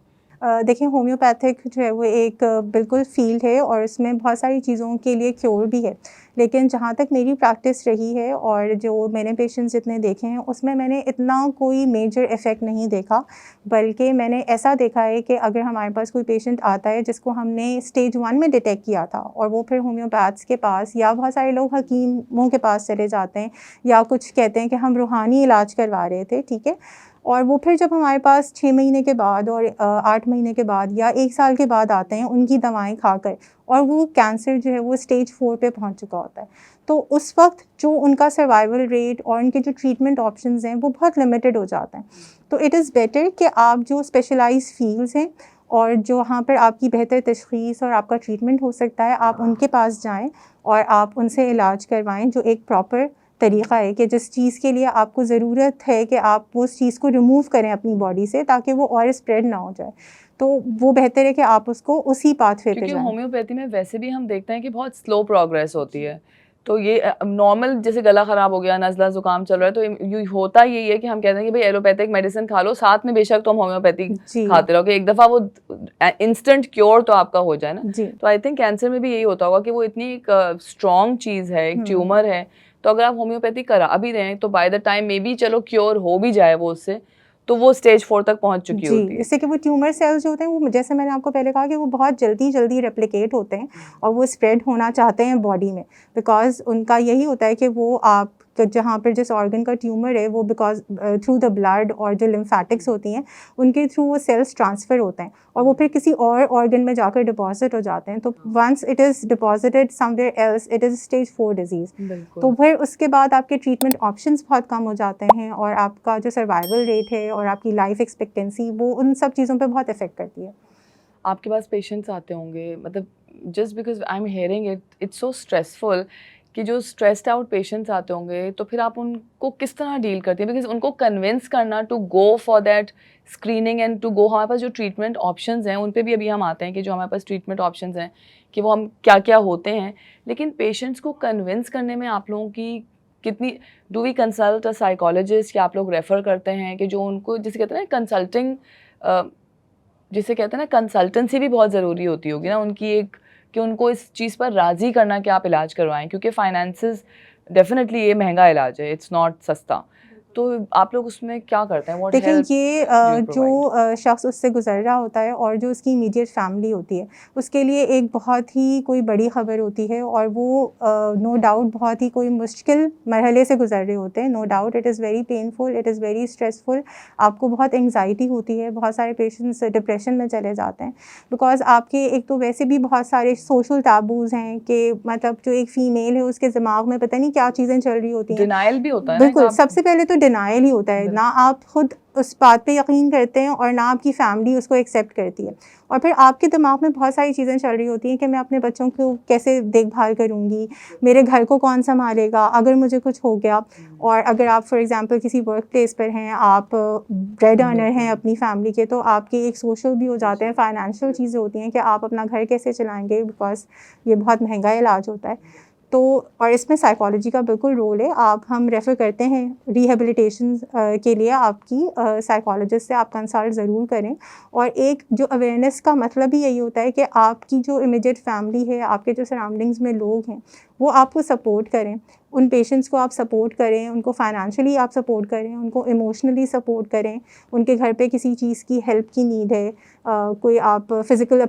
دیکھیں ہومیوپیتھک جو ہے وہ ایک بالکل فیلڈ ہے اور اس میں بہت ساری چیزوں کے لیے کیور بھی ہے، لیکن جہاں تک میری پریکٹس رہی ہے اور جو میں نے پیشنٹس جتنے دیکھے ہیں اس میں نے اتنا کوئی میجر افیکٹ نہیں دیکھا، بلکہ میں نے ایسا دیکھا ہے کہ اگر ہمارے پاس کوئی پیشنٹ آتا ہے جس کو ہم نے اسٹیج 1 میں ڈیٹیکٹ کیا تھا اور وہ پھر ہومیوپیتھس کے پاس یا بہت سارے لوگ حکیموں کے پاس چلے جاتے ہیں یا کچھ کہتے ہیں کہ ہم روحانی علاج کروا رہے تھے، ٹھیک ہے، اور وہ پھر جب ہمارے پاس 6 مہینے کے بعد اور 8 مہینے کے بعد یا 1 سال کے بعد آتے ہیں ان کی دوائیں کھا کر، اور وہ کینسر جو ہے وہ اسٹیج 4 پہ پہنچ چکا ہوتا ہے، تو اس وقت جو ان کا سروائیول ریٹ اور ان کے جو ٹریٹمنٹ آپشنز ہیں وہ بہت لمیٹڈ ہو جاتے ہیں. تو اٹ از بیٹر کہ آپ جو اسپیشلائز فیلڈز ہیں اور جو وہاں پر آپ کی بہتر تشخیص اور آپ کا ٹریٹمنٹ ہو سکتا ہے، آپ ان کے پاس جائیں اور آپ ان سے علاج کروائیں، جو ایک پراپر طریقہ ہے کہ جس چیز کے لیے آپ کو ضرورت ہے کہ آپ اس چیز کو ریموو کریں اپنی باڈی سے تاکہ وہ اور اسپریڈ نہ ہو جائے، تو وہ بہتر ہے کہ آپ اس کو اسی پاتھ وے پہ کیونکہ جائیں. ہومیوپیتھی میں ویسے بھی ہم دیکھتے ہیں کہ بہت سلو پروگریس ہوتی ہے. تو یہ نارمل جیسے گلا خراب ہو گیا، نزلہ زکام چل رہا ہے، تو یہ ہوتا یہی ہے کہ ہم کہتے ہیں کہ بھائی ایلوپیتھک میڈیسن کھا لو، ساتھ میں بے شک تم ہومیوپیتھی جی کھاتے رہو کہ ایک دفعہ وہ انسٹنٹ کیور تو آپ کا ہو جائے نا. جی تو آئی تھنک کینسر میں بھی یہی ہوتا ہوگا کہ وہ اتنی ایک اسٹرانگ چیز ہے، ایک ٹیومر ہے، تو اگر آپ ہومیوپیتھی کرا بھی رہے ہیں تو by the time may be چلو کیور ہو بھی جائے وہ اس سے، تو وہ اسٹیج 4 تک پہنچ چکی جی، ہوتی ہے. اس سے کہ وہ ٹیومر سیلز جو ہوتے ہیں وہ جیسے میں نے آپ کو پہلے کہا کہ وہ بہت جلدی ریپلیکیٹ ہوتے ہیں اور وہ اسپریڈ ہونا چاہتے ہیں باڈی میں، بیکاز ان کا یہی ہوتا ہے کہ وہ آپ جہاں پر جس آرگن کا ٹیومر ہے وہ بیکاز تھرو دا بلڈ اور جو لمفیٹکس ہوتی ہیں ان کے تھرو وہ سیلس ٹرانسفر ہوتے ہیں اور وہ پھر کسی اور آرگن میں جا کر ڈپازٹ ہو جاتے ہیں. تو once it is deposited somewhere else it is stage 4 disease. تو پھر اس کے بعد آپ کے ٹریٹمنٹ آپشنس بہت کم ہو جاتے ہیں اور آپ کا جو سروائیول ریٹ ہے اور آپ کی لائف ایکسپیکٹینسی وہ ان سب چیزوں پہ بہت افیکٹ کرتی ہے. آپ کے پاس پیشنٹس آتے ہوں گے، مطلب just because I am hearing it's so stressful کہ جو اسٹریسڈ آؤٹ پیشنٹس آتے ہوں گے تو پھر آپ ان کو کس طرح ڈیل کرتے ہیں؟ بیکاز ان کو کنونس کرنا to go for that screening and to go, ہمارے پاس جو ٹریٹمنٹ آپشنز ہیں ان پہ بھی ابھی ہم آتے ہیں کہ جو ہمارے پاس ٹریٹمنٹ آپشنز ہیں کہ وہ ہم کیا کیا ہوتے ہیں، لیکن پیشنٹس کو کنونس کرنے میں آپ لوگوں کی کتنی، do we consult a psychologist یا آپ لوگ ریفر کرتے ہیں کہ جو ان کو جسے کہتے ہیں نا کنسلٹنگ، جسے کہتے ہیں نا کنسلٹنسی بھی بہت ضروری ہوتی ہوگی نا ان کی، ایک کہ ان کو اس چیز پر راضی کرنا کہ آپ علاج کروائیں، کیونکہ فائنینسز ڈیفینیٹلی یہ مہنگا علاج ہے، اٹس ناٹ سستا. تو آپ لوگ اس میں کیا کرتے ہیں؟ واٹ دیکھیں ہیلپ یہ جو شخص اس سے گزر رہا ہوتا ہے اور جو اس کی امیڈیٹ فیملی ہوتی ہے اس کے لیے ایک بہت ہی کوئی بڑی خبر ہوتی ہے اور وہ نو ڈاؤٹ بہت ہی کوئی مشکل مرحلے سے گزر رہے ہوتے ہیں. No doubt it is very painful, it is very stressful, آپ کو بہت انگزائٹی ہوتی ہے، بہت سارے پیشنٹس ڈپریشن میں چلے جاتے ہیں بیکاز آپ کے ایک تو ویسے بھی بہت سارے سوشل ٹیبوز ہیں کہ مطلب جو ایک فیمیل ہے اس کے دماغ میں پتہ نہیں کیا چیزیں چل رہی ہوتی ہیں. ڈینائل بھی ہوتا ہے نا. بالکل، سب سے پہلے تو ڈینائل ہی ہوتا ہے، نہ آپ خود اس بات پہ یقین کرتے ہیں اور نہ آپ کی فیملی اس کو ایکسیپٹ کرتی ہے، اور پھر آپ کے دماغ میں بہت ساری چیزیں چل رہی ہوتی ہیں کہ میں اپنے بچوں کو کیسے دیکھ بھال کروں گی، میرے گھر کو کون سنبھالے گا اگر مجھے کچھ ہو گیا. اور اگر آپ فار ایگزامپل کسی ورک پلیس پر ہیں، آپ بریڈ ارنر ہیں اپنی فیملی کے، تو آپ کے ایک سوشل بھی ہو جاتے ہیں، فائنینشیل چیزیں ہوتی ہیں کہ آپ اپنا گھر کیسے چلائیں گے بیکاز یہ بہت مہنگا علاج ہوتا ہے. تو اور اس میں سائیکالوجی کا بالکل رول ہے. ہم ریفر کرتے ہیں ریہیبلیٹیشن کے لیے، آپ کی سائیکالوجسٹ سے آپ کنسلٹ ضرور کریں. اور ایک جو اویئرنیس کا مطلب ہی یہی ہوتا ہے کہ آپ کی جو امیڈیٹ فیملی ہے، آپ کے جو سراؤنڈنگز میں لوگ ہیں، وہ آپ کو سپورٹ کریں، ان پیشنٹس کو آپ سپورٹ کریں، ان کو فائنینشلی آپ سپورٹ کریں، ان کو ایموشنلی سپورٹ کریں. ان کے گھر پہ کسی چیز کی ہیلپ کی نیڈ ہے، کوئی آپ فزیکل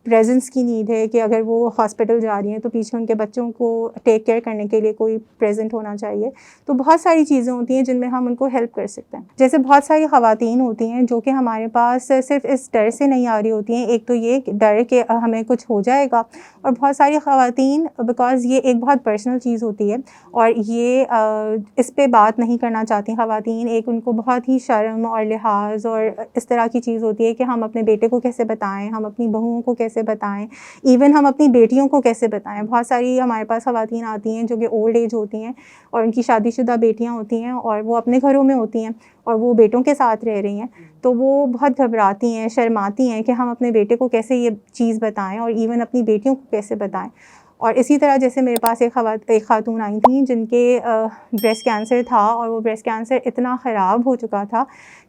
پریزنس کی نیڈ ہے کہ اگر وہ ہاسپٹل جا رہی ہیں تو پیچھے ان کے بچوں کو ٹیک کیئر کرنے کے لیے کوئی پریزنٹ ہونا چاہیے. تو بہت ساری چیزیں ہوتی ہیں جن میں ہم ان کو ہیلپ کر سکتے ہیں. جیسے بہت ساری خواتین ہوتی ہیں جو کہ ہمارے پاس صرف اس ڈر سے نہیں آ رہی ہوتی ہیں، ایک تو یہ ڈر کہ ہمیں کچھ ہو جائے گا، اور بہت ساری خواتین بیکاز یہ ایک بہت پرسنل چیز ہوتی ہے اور یہ اس پہ بات نہیں کرنا چاہتی خواتین. ایک ان کو بہت ہی شرم اور لحاظ اور اس طرح کی چیز ہوتی ہے کہ ہم اپنے بیٹے کو کیسے بتائیں، ہم اپنی بہوؤں کو کیسے کیسے بتائیں، ایون ہم اپنی بیٹیوں کو کیسے بتائیں. بہت ساری ہمارے پاس خواتین آتی ہیں جو کہ اولڈ ایج ہوتی ہیں اور ان کی شادی شدہ بیٹیاں ہوتی ہیں اور وہ اپنے گھروں میں ہوتی ہیں اور وہ بیٹوں کے ساتھ رہ رہی ہیں، تو وہ بہت گھبراتی ہیں، شرماتی ہیں کہ ہم اپنے بیٹے کو کیسے یہ چیز بتائیں اور ایون اپنی بیٹیوں کو کیسے بتائیں. اور اسی طرح جیسے میرے پاس ایک خاتون آئی تھیں جن کے بریسٹ کینسر تھا اور وہ بریسٹ کینسر اتنا خراب ہو چکا تھا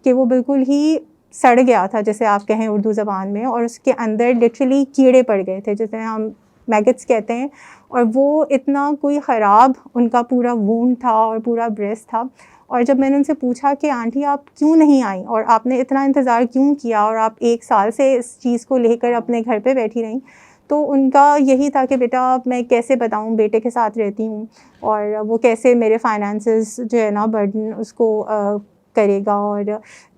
کہ وہ بالکل ہی سڑ گیا تھا جیسے آپ کہیں اردو زبان میں، اور اس کے اندر لٹرلی کیڑے پڑ گئے تھے جسے ہم میگٹس کہتے ہیں، اور وہ اتنا کوئی خراب ان کا پورا وونڈ تھا اور پورا بریسٹ تھا. اور جب میں نے ان سے پوچھا کہ آنٹی آپ کیوں نہیں آئیں اور آپ نے اتنا انتظار کیوں کیا اور آپ 1 سال سے اس چیز کو لے کر اپنے گھر پہ بیٹھی رہیں، تو ان کا یہی تھا کہ بیٹا میں کیسے بتاؤں، بیٹے کے ساتھ رہتی ہوں اور وہ کیسے میرے فائنانسز جو ہے نا برڈن اس کو کرے گا، اور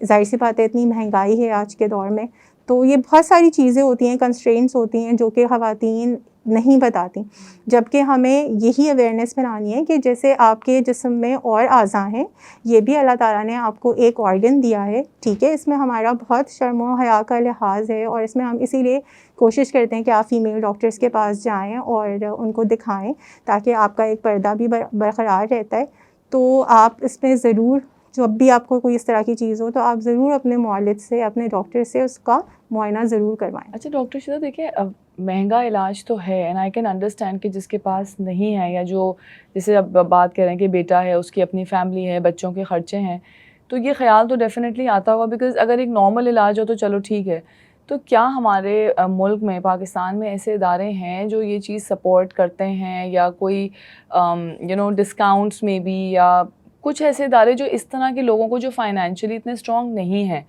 ظاہر سی بات ہے اتنی مہنگائی ہے آج کے دور میں. تو یہ بہت ساری چیزیں ہوتی ہیں، کنسٹرینٹس ہوتی ہیں جو کہ خواتین نہیں بتاتی، جبکہ ہمیں یہی اویئرنیس بنانی ہے کہ جیسے آپ کے جسم میں اور اعضاء ہیں، یہ بھی اللہ تعالیٰ نے آپ کو ایک آرگن دیا ہے، ٹھیک ہے، اس میں ہمارا بہت شرم و حیا کا لحاظ ہے اور اس میں ہم اسی لیے کوشش کرتے ہیں کہ آپ فیمیل ڈاکٹرز کے پاس جائیں اور ان کو دکھائیں تاکہ آپ کا ایک پردہ بھی برقرار رہتا ہے. تو آپ اس میں ضرور جب بھی آپ کو کوئی اس طرح کی چیز ہو تو آپ ضرور اپنے معالج سے، اپنے ڈاکٹر سے اس کا معائنہ ضرور کروائیں. اچھا ڈاکٹر شیزا دیکھیں مہنگا علاج تو ہے، اینڈ آئی کین انڈرسٹینڈ کہ جس کے پاس نہیں ہے یا جو جیسے اب بات کر رہے ہیں کہ بیٹا ہے، اس کی اپنی فیملی ہے، بچوں کے خرچے ہیں، تو یہ خیال تو ڈیفینیٹلی آتا ہوگا، بیکاز اگر ایک نارمل علاج ہو تو چلو ٹھیک ہے. تو کیا ہمارے ملک میں، پاکستان میں ایسے ادارے ہیں جو یہ چیز سپورٹ کرتے ہیں، یا کوئی ڈسکاؤنٹس میں بھی، یا کچھ ایسے ادارے جو اس طرح کے لوگوں کو جو فائنینشلی اتنے اسٹرانگ نہیں ہیں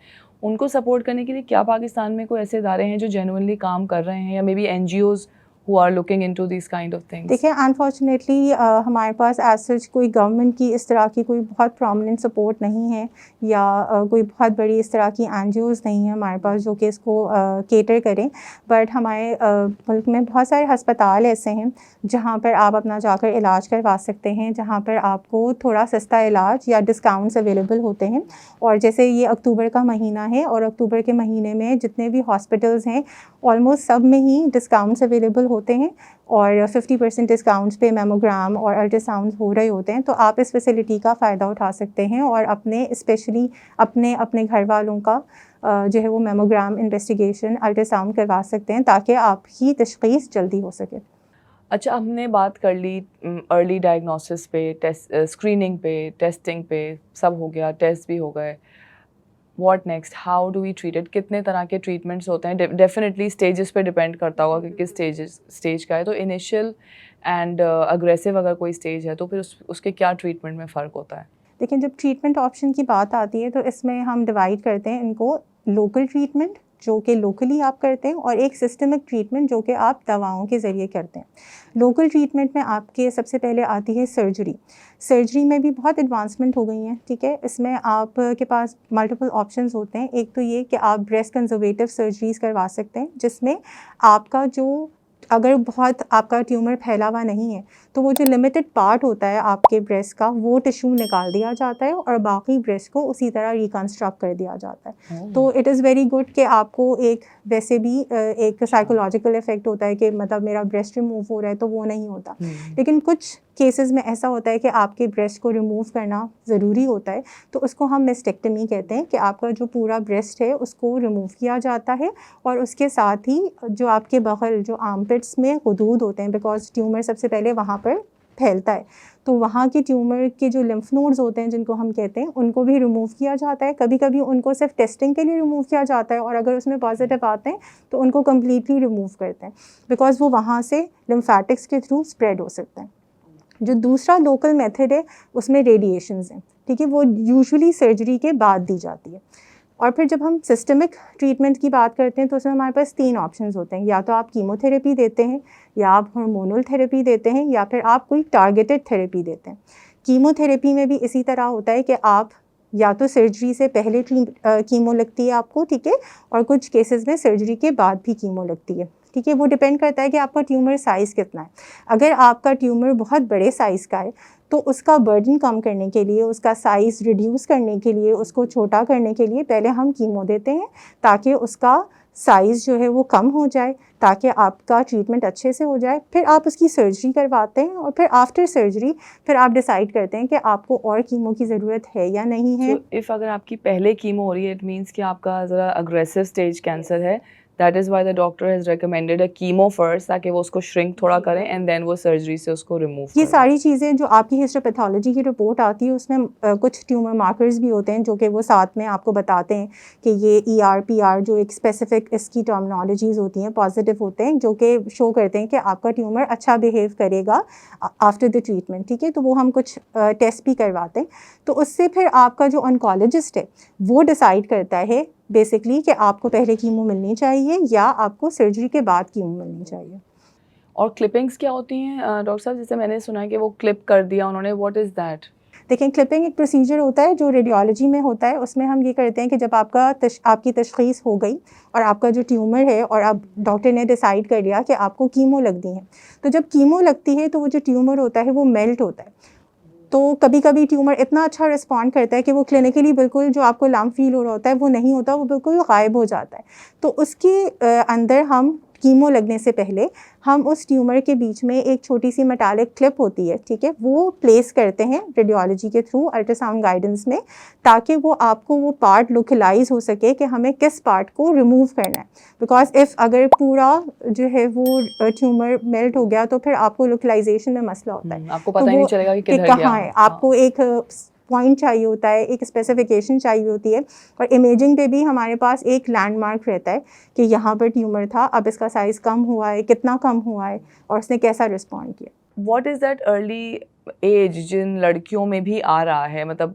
ان کو سپورٹ کرنے کے لیے، کیا پاکستان میں کوئی ایسے ادارے ہیں جو جینوئنلی کام کر رہے ہیں، یا may be NGOs who are looking into these kind of things؟ دیکھیں انفارچونیٹلی ہمارے پاس ایز سچ کوئی گورنمنٹ کی اس طرح کی کوئی بہت پرومیننٹ سپورٹ نہیں ہے، یا کوئی بہت بڑی اس طرح کی NGOs نہیں ہیں ہمارے پاس جو کہ اس کو کیٹر کریں. بٹ ہمارے ملک میں بہت سارے ہسپتال ایسے ہیں جہاں پر آپ اپنا جا کر علاج کروا سکتے ہیں، جہاں پر آپ کو تھوڑا سستا علاج یا ڈسکاؤنٹس اویلیبل ہوتے ہیں. اور جیسے یہ اکتوبر کا مہینہ ہے اور اکتوبر کے مہینے میں جتنے بھی ہاسپٹلز ہیں آلموسٹ سب میں ہی ڈسکاؤنٹس اویلیبل ہوتے ہیں، اور 50% ڈسکاؤنٹس پہ میموگرام اور الٹرا ساؤنڈ ہو رہے ہوتے ہیں. تو آپ اس فیسلٹی کا فائدہ اٹھا سکتے ہیں اور اپنے اسپیشلی اپنے گھر والوں کا جو ہے وہ میموگرام انویسٹیگیشن الٹرا ساؤنڈ کروا سکتے ہیں تاکہ آپ کی تشخیص جلدی ہو سکے. اچھا ہم نے بات کر لی ارلی ڈائگنوسس پہ، اسکریننگ پہ، ٹیسٹنگ پہ، سب ہو گیا، ٹیسٹ بھی ہو گئے. What next? How do we treat it? کتنے طرح کے ٹریٹمنٹس ہوتے ہیں؟ ڈیفینیٹلی اسٹیجز پہ ڈپینڈ کرتا ہوگا کہ کس اسٹیج کا ہے. تو انیشیل اینڈ اگریسو اگر کوئی اسٹیج ہے تو پھر اس کے کیا ٹریٹمنٹ میں فرق ہوتا ہے؟ لیکن جب ٹریٹمنٹ آپشن کی بات آتی ہے تو اس میں ہم ڈیوائڈ کرتے ہیں ان کو لوکل ٹریٹمنٹ جو کہ لوکلی آپ کرتے ہیں، اور ایک سسٹمک ٹریٹمنٹ جو کہ آپ دواؤں کے ذریعے کرتے ہیں. لوکل ٹریٹمنٹ میں آپ کے سب سے پہلے آتی ہے سرجری. سرجری میں بھی بہت ایڈوانسمنٹ ہو گئی ہیں، ٹھیک ہے. اس میں آپ کے پاس ملٹیپل آپشنز ہوتے ہیں. ایک تو یہ کہ آپ بریسٹ کنزرویٹیو سرجریز کروا سکتے ہیں جس میں آپ کا جو اگر بہت آپ کا ٹیومر پھیلا ہوا نہیں ہے تو وہ جو لمیٹڈ پارٹ ہوتا ہے آپ کے بریسٹ کا وہ ٹیشو نکال دیا جاتا ہے اور باقی بریسٹ کو اسی طرح ریکنسٹرکٹ کر دیا جاتا ہے. تو اٹ از ویری گڈ کہ آپ کو ایک ویسے بھی ایک سائیکولوجیکل افیکٹ ہوتا ہے کہ مطلب میرا بریسٹ ریموو ہو رہا ہے تو وہ نہیں ہوتا. لیکن کچھ کیسز میں ایسا ہوتا ہے کہ آپ کے بریسٹ کو ریموو کرنا ضروری ہوتا ہے، تو اس کو ہم مسٹیکٹمی کہتے ہیں کہ آپ کا جو پورا بریسٹ ہے اس کو ریموو کیا جاتا ہے، اور اس کے ساتھ ہی جو آپ کے بغل جو آرم پٹس میں غدود ہوتے ہیں، بیکاز ٹیومر سب سے پہلے وہاں پر پھیلتا ہے، تو وہاں کے ٹیومر کے جو لمف نوڈز ہوتے ہیں جن کو ہم کہتے ہیں ان کو بھی ریموو کیا جاتا ہے. کبھی کبھی ان کو صرف ٹیسٹنگ کے لیے ریموو کیا جاتا ہے، اور اگر اس میں پازیٹیو آتے ہیں تو ان کو کمپلیٹلی ریموو کرتے ہیں بیکاز وہ وہاں سے لمفیٹکس کے تھرو اسپریڈ ہو سکتے ہیں. جو دوسرا لوکل میتھڈ ہے اس میں ریڈیشنز ہیں، ٹھیک ہے، وہ یوزولی سرجری کے بعد دی جاتی ہے. اور پھر جب ہم سسٹمک ٹریٹمنٹ کی بات کرتے ہیں تو اس میں ہمارے پاس 3 آپشنز ہوتے ہیں. یا تو آپ کیمو تھراپی دیتے ہیں، یا آپ ہارمونل تھراپی دیتے ہیں، یا پھر آپ کوئی ٹارگیٹڈ تھراپی دیتے ہیں. کیمو تھراپی میں بھی اسی طرح ہوتا ہے کہ آپ یا تو سرجری سے پہلے کیمو لگتی ہے آپ کو، ٹھیک ہے، اور کچھ کیسز میں سرجری کے بعد بھی کیمو لگتی ہے، ٹھیک ہے. وہ ڈپینڈ کرتا ہے کہ آپ کا ٹیومر سائز کتنا ہے. اگر آپ کا ٹیومر بہت بڑے سائز کا ہے تو اس کا برڈن کم کرنے کے لیے، اس کا سائز ریڈیوس کرنے کے لیے، اس کو چھوٹا کرنے کے لیے پہلے ہم کیمو دیتے ہیں تاکہ اس کا سائز جو ہے وہ کم ہو جائے تاکہ آپ کا ٹریٹمنٹ اچھے سے ہو جائے. پھر آپ اس کی سرجری کرواتے ہیں اور پھر آفٹر سرجری پھر آپ ڈیسائیڈ کرتے ہیں کہ آپ کو اور کیمو کی ضرورت ہے یا نہیں ہے. اف اگر آپ کی پہلے کیمو ہو رہی ہے اٹ مینس کہ آپ کا ذرا اگریسو اسٹیج کینسر ہے, that is why the doctor has recommended a chemo first, تاکہ وہ اس کو شرنک تھوڑا کریں اینڈ دین وہ سرجری سے اس کو ریموو کریں. یہ ساری چیزیں جو آپ کی ہسٹوپیتھولوجی کی رپورٹ آتی ہے اس میں کچھ ٹیومر مارکرز بھی ہوتے ہیں جو کہ وہ ساتھ میں آپ کو بتاتے ہیں کہ یہ ER PR جو ایک اسپیسیفک اس کی ٹرمنالوجیز ہوتی ہیں پازیٹیو ہوتے ہیں جو کہ شو کرتے ہیں کہ آپ کا ٹیومر اچھا بیہیو کرے گا آفٹر دا ٹریٹمنٹ. ٹھیک ہے, تو وہ ہم کچھ ٹیسٹ بھی کرواتے ہیں. تو اس سے پھر آپ کا جو آنکالوجسٹ ہے وہ ڈیسائیڈ کرتا ہے بیسکلی کہ آپ کو پہلے کیمو ملنی چاہیے یا آپ کو سرجری کے بعد کیمو ملنی چاہیے. اور کلپنگس کیا ہوتی ہیں ڈاکٹر صاحب؟ جیسے میں نے سنا ہے کہ وہ کلپ کر دیا انہوں نے, واٹ از دیٹ؟ دیکھیں, کلپنگ ایک پروسیجر ہوتا ہے جو ریڈیولوجی میں ہوتا ہے. اس میں ہم یہ کرتے ہیں کہ جب آپ کی تشخیص ہو گئی اور آپ کا جو ٹیومر ہے اور اب ڈاکٹر نے ڈیسائیڈ کر لیا کہ آپ کو کیمو لگنی ہے, تو جب کیمو لگتی ہے تو وہ جو ٹیومر ہوتا ہے وہ میلٹ ہوتا ہے. تو کبھی کبھی ٹیومر اتنا اچھا رسپونڈ کرتا ہے کہ وہ کلینکلی بالکل جو آپ کو لمپ فیل ہو رہا ہوتا ہے وہ نہیں ہوتا, وہ بالکل غائب ہو جاتا ہے. تو اس کے اندر ہم کیمو لگنے سے پہلے ہم اس ٹیومر کے بیچ میں ایک چھوٹی سی میٹالک کلپ ہوتی ہے, ٹھیک ہے, وہ پلیس کرتے ہیں ریڈیولوجی کے تھرو الٹرا ساؤنڈ گائیڈنس میں, تاکہ وہ آپ کو وہ پارٹ لوکلائز ہو سکے کہ ہمیں کس پارٹ کو ریموو کرنا ہے. بیکاز اگر پورا جو ہے وہ ٹیومر میلٹ ہو گیا تو پھر آپ کو لوکلائزیشن میں مسئلہ ہوتا ہے. آپ کو پتہ ہی نہیں چلے گا کہ کدھر کہاں ہے, آپ کو ایک پوائنٹ چاہیے ہوتا ہے, ایک اسپیسیفیکیشن چاہیے ہوتی ہے. اور امیجنگ پہ بھی ہمارے پاس ایک لینڈ مارک رہتا ہے کہ یہاں پر ٹیومر تھا, اب اس کا سائز کم ہوا ہے, کتنا کم ہوا ہے اور اس نے کیسا رسپونڈ کیا. What is that early age جن لڑکیوں میں بھی آ رہا ہے, مطلب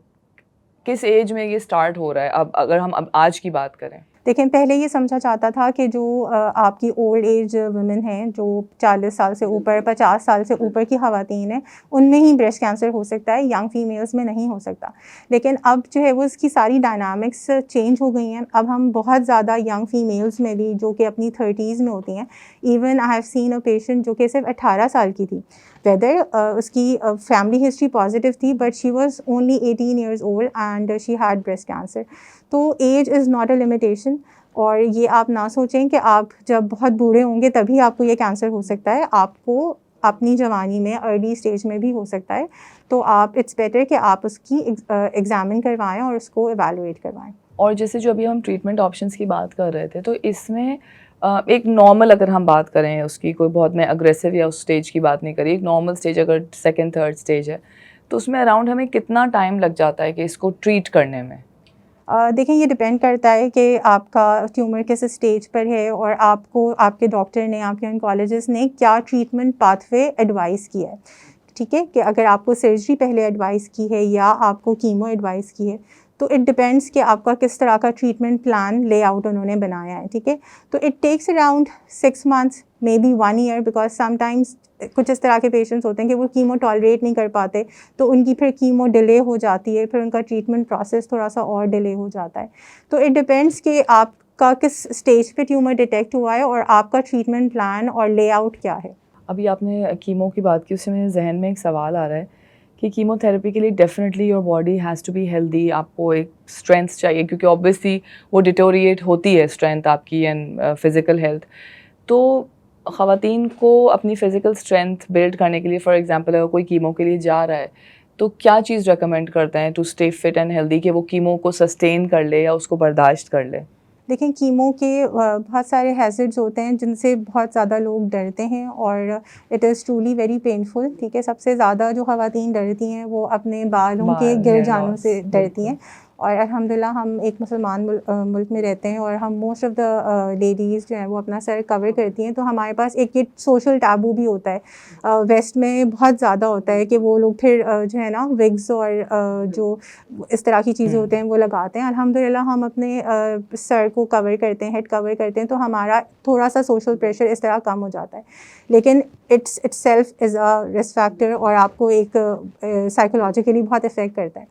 کس ایج میں یہ اسٹارٹ ہو رہا ہے اب اگر ہم اب آج کی بات کریں؟ دیکھیں, پہلے یہ سمجھا جاتا تھا کہ جو آپ کی اولڈ ایج ویمن ہیں جو 40 سال سے اوپر 50 سال سے اوپر کی خواتین ہیں ان میں ہی بریسٹ کینسر ہو سکتا ہے, ینگ فیمیلز میں نہیں ہو سکتا. لیکن اب جو ہے وہ اس کی ساری ڈائنامکس چینج ہو گئی ہیں. اب ہم بہت زیادہ ینگ فیمیلز میں بھی جو کہ اپنی 30s میں ہوتی ہیں, even I have seen a patient جو کہ صرف 18 سال کی تھی, ویدر اس کی فیملی ہسٹری پازیٹیو تھی but she was only 18 years old and she had breast cancer. تو age is not a limitation, اور یہ آپ نہ سوچیں کہ آپ جب بہت بوڑھے ہوں گے تبھی آپ کو یہ کینسر ہو سکتا ہے. آپ کو اپنی جوانی میں ارلی اسٹیج میں بھی ہو سکتا ہے. تو اٹس بیٹر کہ آپ اس کی ایگزامن کروائیں اور اس کو ایویلویٹ کروائیں. اور جیسے جو ابھی ہم ٹریٹمنٹ آپشنس کی بات کر رہے تھے, تو اس میں ایک نارمل اگر ہم بات کریں اس کی, کوئی بہت میں اگریسو یا اس اسٹیج کی بات نہیں کری, ایک نارمل اسٹیج اگر 2nd 3rd اسٹیج ہے تو اس میں اراؤنڈ ہمیں کتنا ٹائم لگ جاتا ہے کہ اس کو ٹریٹ کرنے میں؟ دیکھیں, یہ ڈپینڈ کرتا ہے کہ آپ کا ٹیومر کس اسٹیج پر ہے اور آپ کو آپ کے ڈاکٹر نے, آپ کے آنکالوجسٹ نے کیا ٹریٹمنٹ پاتھ وے ایڈوائز کیا ہے. ٹھیک ہے, کہ اگر آپ کو سرجری پہلے ایڈوائز کی ہے یا آپ کو کیمو ایڈوائز کی ہے, تو اٹ ڈپینڈس کہ آپ کا کس طرح کا ٹریٹمنٹ پلان لے آؤٹ انہوں نے بنایا ہے. ٹھیک ہے, تو it takes around 6 months may be 1 year, because sometimes کچھ اس طرح کے پیشنٹس ہوتے ہیں کہ وہ کیمو ٹالریٹ نہیں کر پاتے, تو ان کی پھر کیمو ڈیلے ہو جاتی ہے, پھر ان کا ٹریٹمنٹ پروسیس تھوڑا سا اور ڈیلے ہو جاتا ہے. تو اٹ ڈپینڈس کہ آپ کا کس اسٹیج پہ ٹیومر ڈیٹیکٹ ہوا ہے اور آپ کا ٹریٹمنٹ پلان اور لے آؤٹ کیا ہے. ابھی آپ نے کیمو کی بات کی, اس سے میرے ذہن میں ایک سوال آ رہا ہے کہ کیمو تھراپی کے لیے definitely your body has to be healthy, آپ کو ایک اسٹرینتھ چاہیے کیونکہ آبویسلی وہ ڈیٹوریٹ ہوتی ہے اسٹرینتھ آپ کی اینڈ فزیکل ہیلتھ. تو خواتین کو اپنی فزیکل اسٹرینتھ بلڈ کرنے کے لیے, فار ایگزامپل اگر کوئی کیمو کے لیے جا رہا ہے تو کیا چیز ریکمینڈ کرتے ہیں to stay fit and healthy کہ وہ کیمو کو سسٹین کر لے یا اس کو برداشت کر لے؟ دیکھیں, کیمو کے بہت سارے ہیزرڈز ہوتے ہیں جن سے بہت زیادہ لوگ ڈرتے ہیں اور it is truly very painful. ٹھیک ہے, سب سے زیادہ جو خواتین ڈرتی ہیں وہ اپنے بالوں کے گر جانوں سے ڈرتی ہیں. اور الحمدللہ ہم ایک مسلمان ملک میں رہتے ہیں اور ہم موسٹ آف دا لیڈیز جو ہیں وہ اپنا سر کور کرتی ہیں. تو ہمارے پاس ایک یہ سوشل ٹیبو بھی ہوتا ہے, ویسٹ میں بہت زیادہ ہوتا ہے کہ وہ لوگ پھر جو ہے نا وگز اور جو اس طرح کی چیزیں ہوتے ہیں وہ لگاتے ہیں. الحمدللہ ہم اپنے سر کو کور کرتے ہیں, ہیڈ کور کرتے ہیں, تو ہمارا تھوڑا سا سوشل پریشر اس طرح کم ہو جاتا ہے. لیکن it self is a risk factor اور آپ کو ایک سائیکولوجیکلی بہت افیکٹ کرتا ہے.